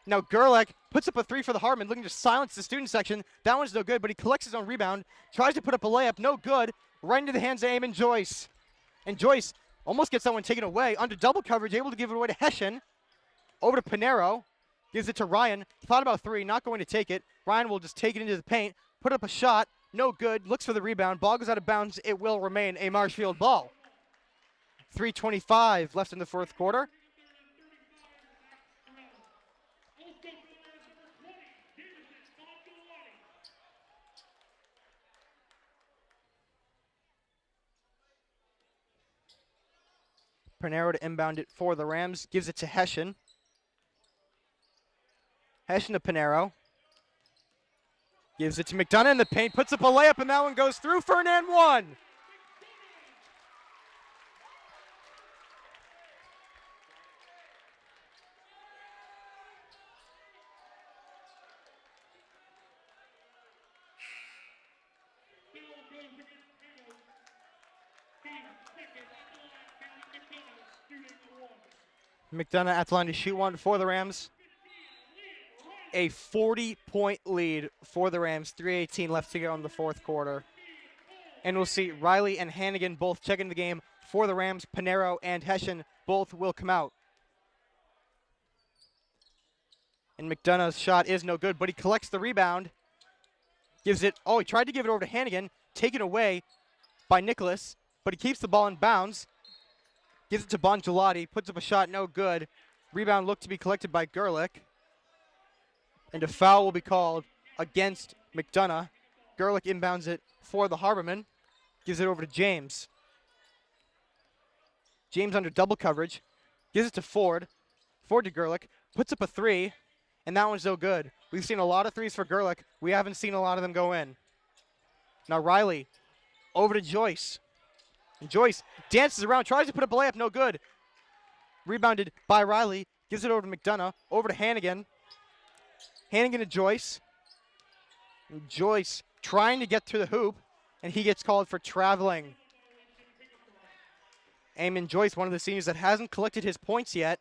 Now Gerlach puts up a 3 for the Harbormen, looking to silence the student section. That one's no good, but he collects his own rebound. Tries to put up a layup, no good. Right into the hands of Eamon Joyce. And Joyce almost gets that one taken away. Under double coverage, able to give it away to Hessian. Over to Pinero. Gives it to Ryan. Thought about 3, not going to take it. Ryan will just take it into the paint. Put up a shot, no good. Looks for the rebound. Ball goes out of bounds. It will remain a Marshfield ball. 3:25 left in the fourth quarter. Pinero to inbound it for the Rams. Gives it to Hessian. Hessian to Pinero. Gives it to McDonough in the paint. Puts up a layup, and that one goes through for an and 1. McDonough at the line to shoot 1 for the Rams. A 40-point lead for the Rams. 3:18 left to go in the fourth quarter. And we'll see Riley and Hannigan both checking the game for the Rams. Pinero and Hessian both will come out. And McDonough's shot is no good, but he collects the rebound. Gives it, he tried to give it over to Hannigan. Taken away by Nicholas, but he keeps the ball in bounds. Gives it to Bongelati, puts up a shot, no good. Rebound looked to be collected by Gerlach. And a foul will be called against McDonough. Gerlach inbounds it for the Harbormen. Gives it over to James. James under double coverage. Gives it to Ford. Ford to Gerlach. Puts up a 3, and that one's no good. We've seen a lot of 3s for Gerlach. We haven't seen a lot of them go in. Now Riley over to Joyce. And Joyce dances around, tries to put up a layup, no good. Rebounded by Riley. Gives it over to McDonough. Over to Hannigan. Hannigan to Joyce. And Joyce trying to get through the hoop, and he gets called for traveling. Eamon Joyce, one of the seniors that hasn't collected his points yet.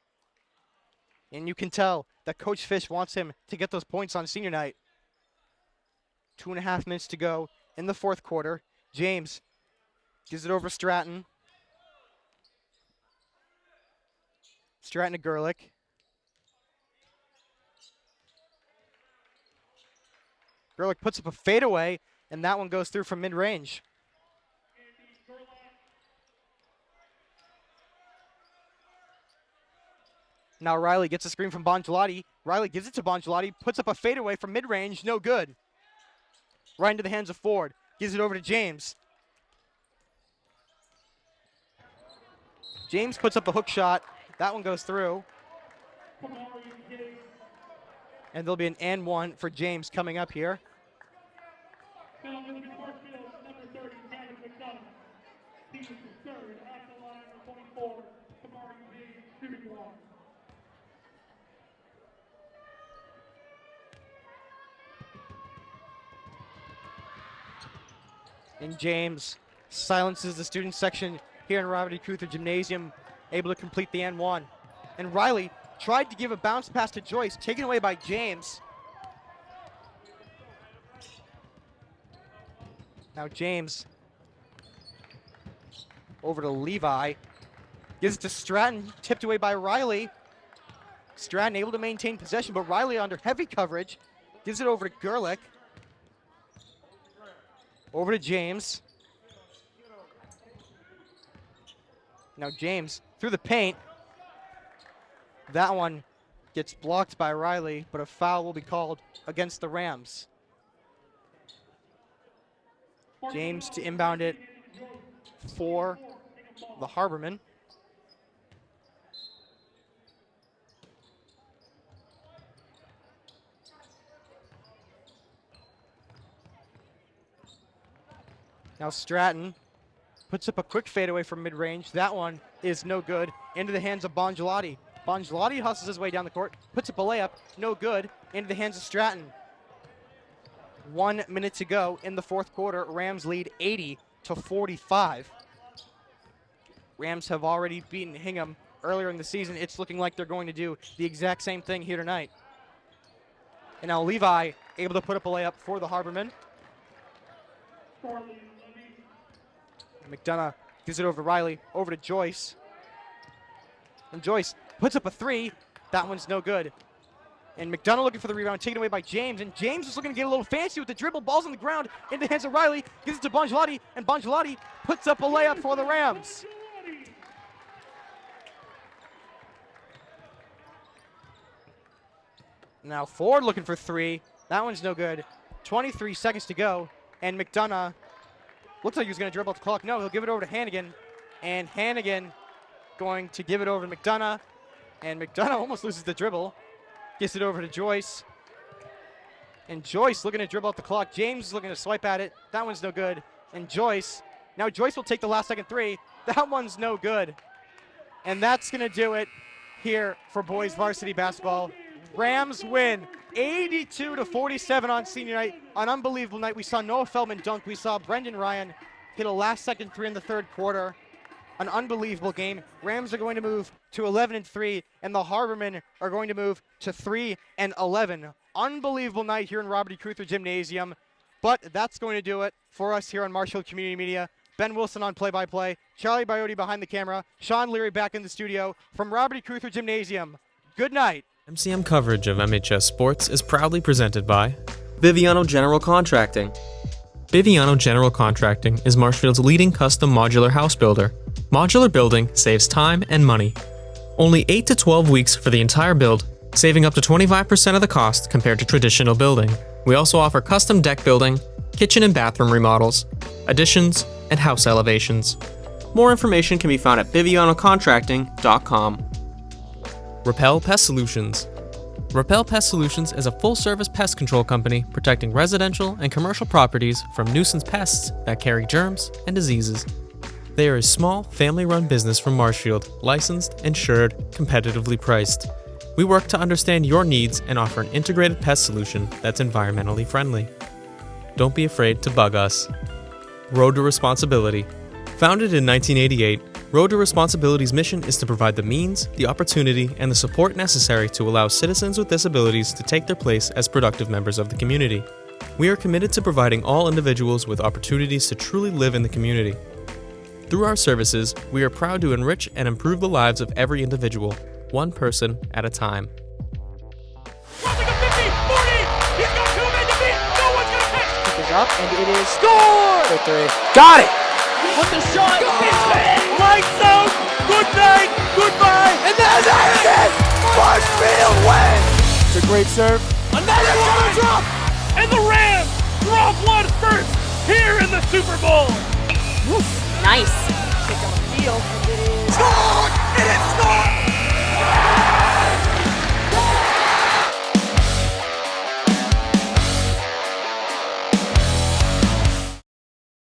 And you can tell that Coach Fish wants him to get those points on senior night. 2.5 minutes to go in the fourth quarter. James gives it over to Stratton. Stratton to Gerlach. Gerlach puts up a fadeaway, and that one goes through from mid-range. Now Riley gets a screen from Bongelati. Riley gives it to Bongelati, puts up a fadeaway from mid-range, no good. Right into the hands of Ford. Gives it over to James. James puts up a hook shot. That one goes through. And there'll be an and 1 for James coming up here. And James silences the student section here in Robert E. Keuther Gymnasium, able to complete the and 1. And Riley tried to give a bounce pass to Joyce, taken away by James. Now James over to Levi. Gives it to Stratton, tipped away by Riley. Stratton able to maintain possession, but Riley under heavy coverage. Gives it over to Gerlich. Over to James. Now James through the paint. That one gets blocked by Riley, but a foul will be called against the Rams. James to inbound it for the Harbormen. Now Stratton puts up a quick fadeaway from mid-range. That one is no good. Into the hands of Bongelati. Bongelati hustles his way down the court, puts up a layup, no good. Into the hands of Stratton. 1 minute to go in the fourth quarter. Rams lead 80-45. Rams have already beaten Hingham earlier in the season. It's looking like they're going to do the exact same thing here tonight. And now Levi able to put up a layup for the Harbormen. McDonough gives it over to Riley, over to Joyce. And Joyce puts up a three. That one's no good. And McDonough looking for the rebound, taken away by James. And James is looking to get a little fancy with the dribble. Ball's on the ground, in the hands of Riley. Gives it to Bongelati, and Bongelati puts up a layup for the Rams. Now Ford looking for three. That one's no good. 23 seconds to go. And McDonough looks like he was going to dribble out the clock. No, he'll give it over to Hannigan. And Hannigan going to give it over to McDonough. And McDonough almost loses the dribble. Gets it over to Joyce. And Joyce looking to dribble out the clock. James is looking to swipe at it. That one's no good. And Joyce. Now Joyce will take the last second three. That one's no good. And that's going to do it here for boys varsity basketball. Rams win 82-47 on senior night. An unbelievable night. We saw Noah Feldman dunk. We saw Brendan Ryan hit a last-second three in the third quarter. An unbelievable game. Rams are going to move to 11-3, and the Harbormen are going to move to 3-11. Unbelievable night here in Robert E. Keuther Gymnasium. But that's going to do it for us here on Marshfield Community Media. Ben Wilson on play-by-play, Charlie Bioty behind the camera, Sean Leary back in the studio from Robert E. Keuther Gymnasium. Good night. MCM coverage of MHS sports is proudly presented by Biviano General Contracting. Biviano General Contracting is Marshfield's leading custom modular house builder. Modular building saves time and money. Only 8 to 12 weeks for the entire build, saving up to 25% of the cost compared to traditional building. We also offer custom deck building, kitchen and bathroom remodels, additions, and house elevations. More information can be found at bivianocontracting.com. Repel Pest Solutions. Repel Pest Solutions is a full-service pest control company protecting residential and commercial properties from nuisance pests that carry germs and diseases. They are a small, family-run business from Marshfield, licensed, insured, competitively priced. We work to understand your needs and offer an integrated pest solution that's environmentally friendly. Don't be afraid to bug us. Road to Responsibility. Founded in 1988, Road to Responsibility's mission is to provide the means, the opportunity, and the support necessary to allow citizens with disabilities to take their place as productive members of the community. We are committed to providing all individuals with opportunities to truly live in the community. Through our services, we are proud to enrich and improve the lives of every individual, one person at a time. Crossing a 50, 40, he's got 2 men to beat, no one's gonna catch. Kick is up, and it is scored! For three. Got it! With the shot, it's in! Lights out! Good night, goodbye! And that's it! Marshfield wins! It's a great serve. Another one drop! And the Rams drop one first here in the Super Bowl! Nice. Kick on the field, and it is scored!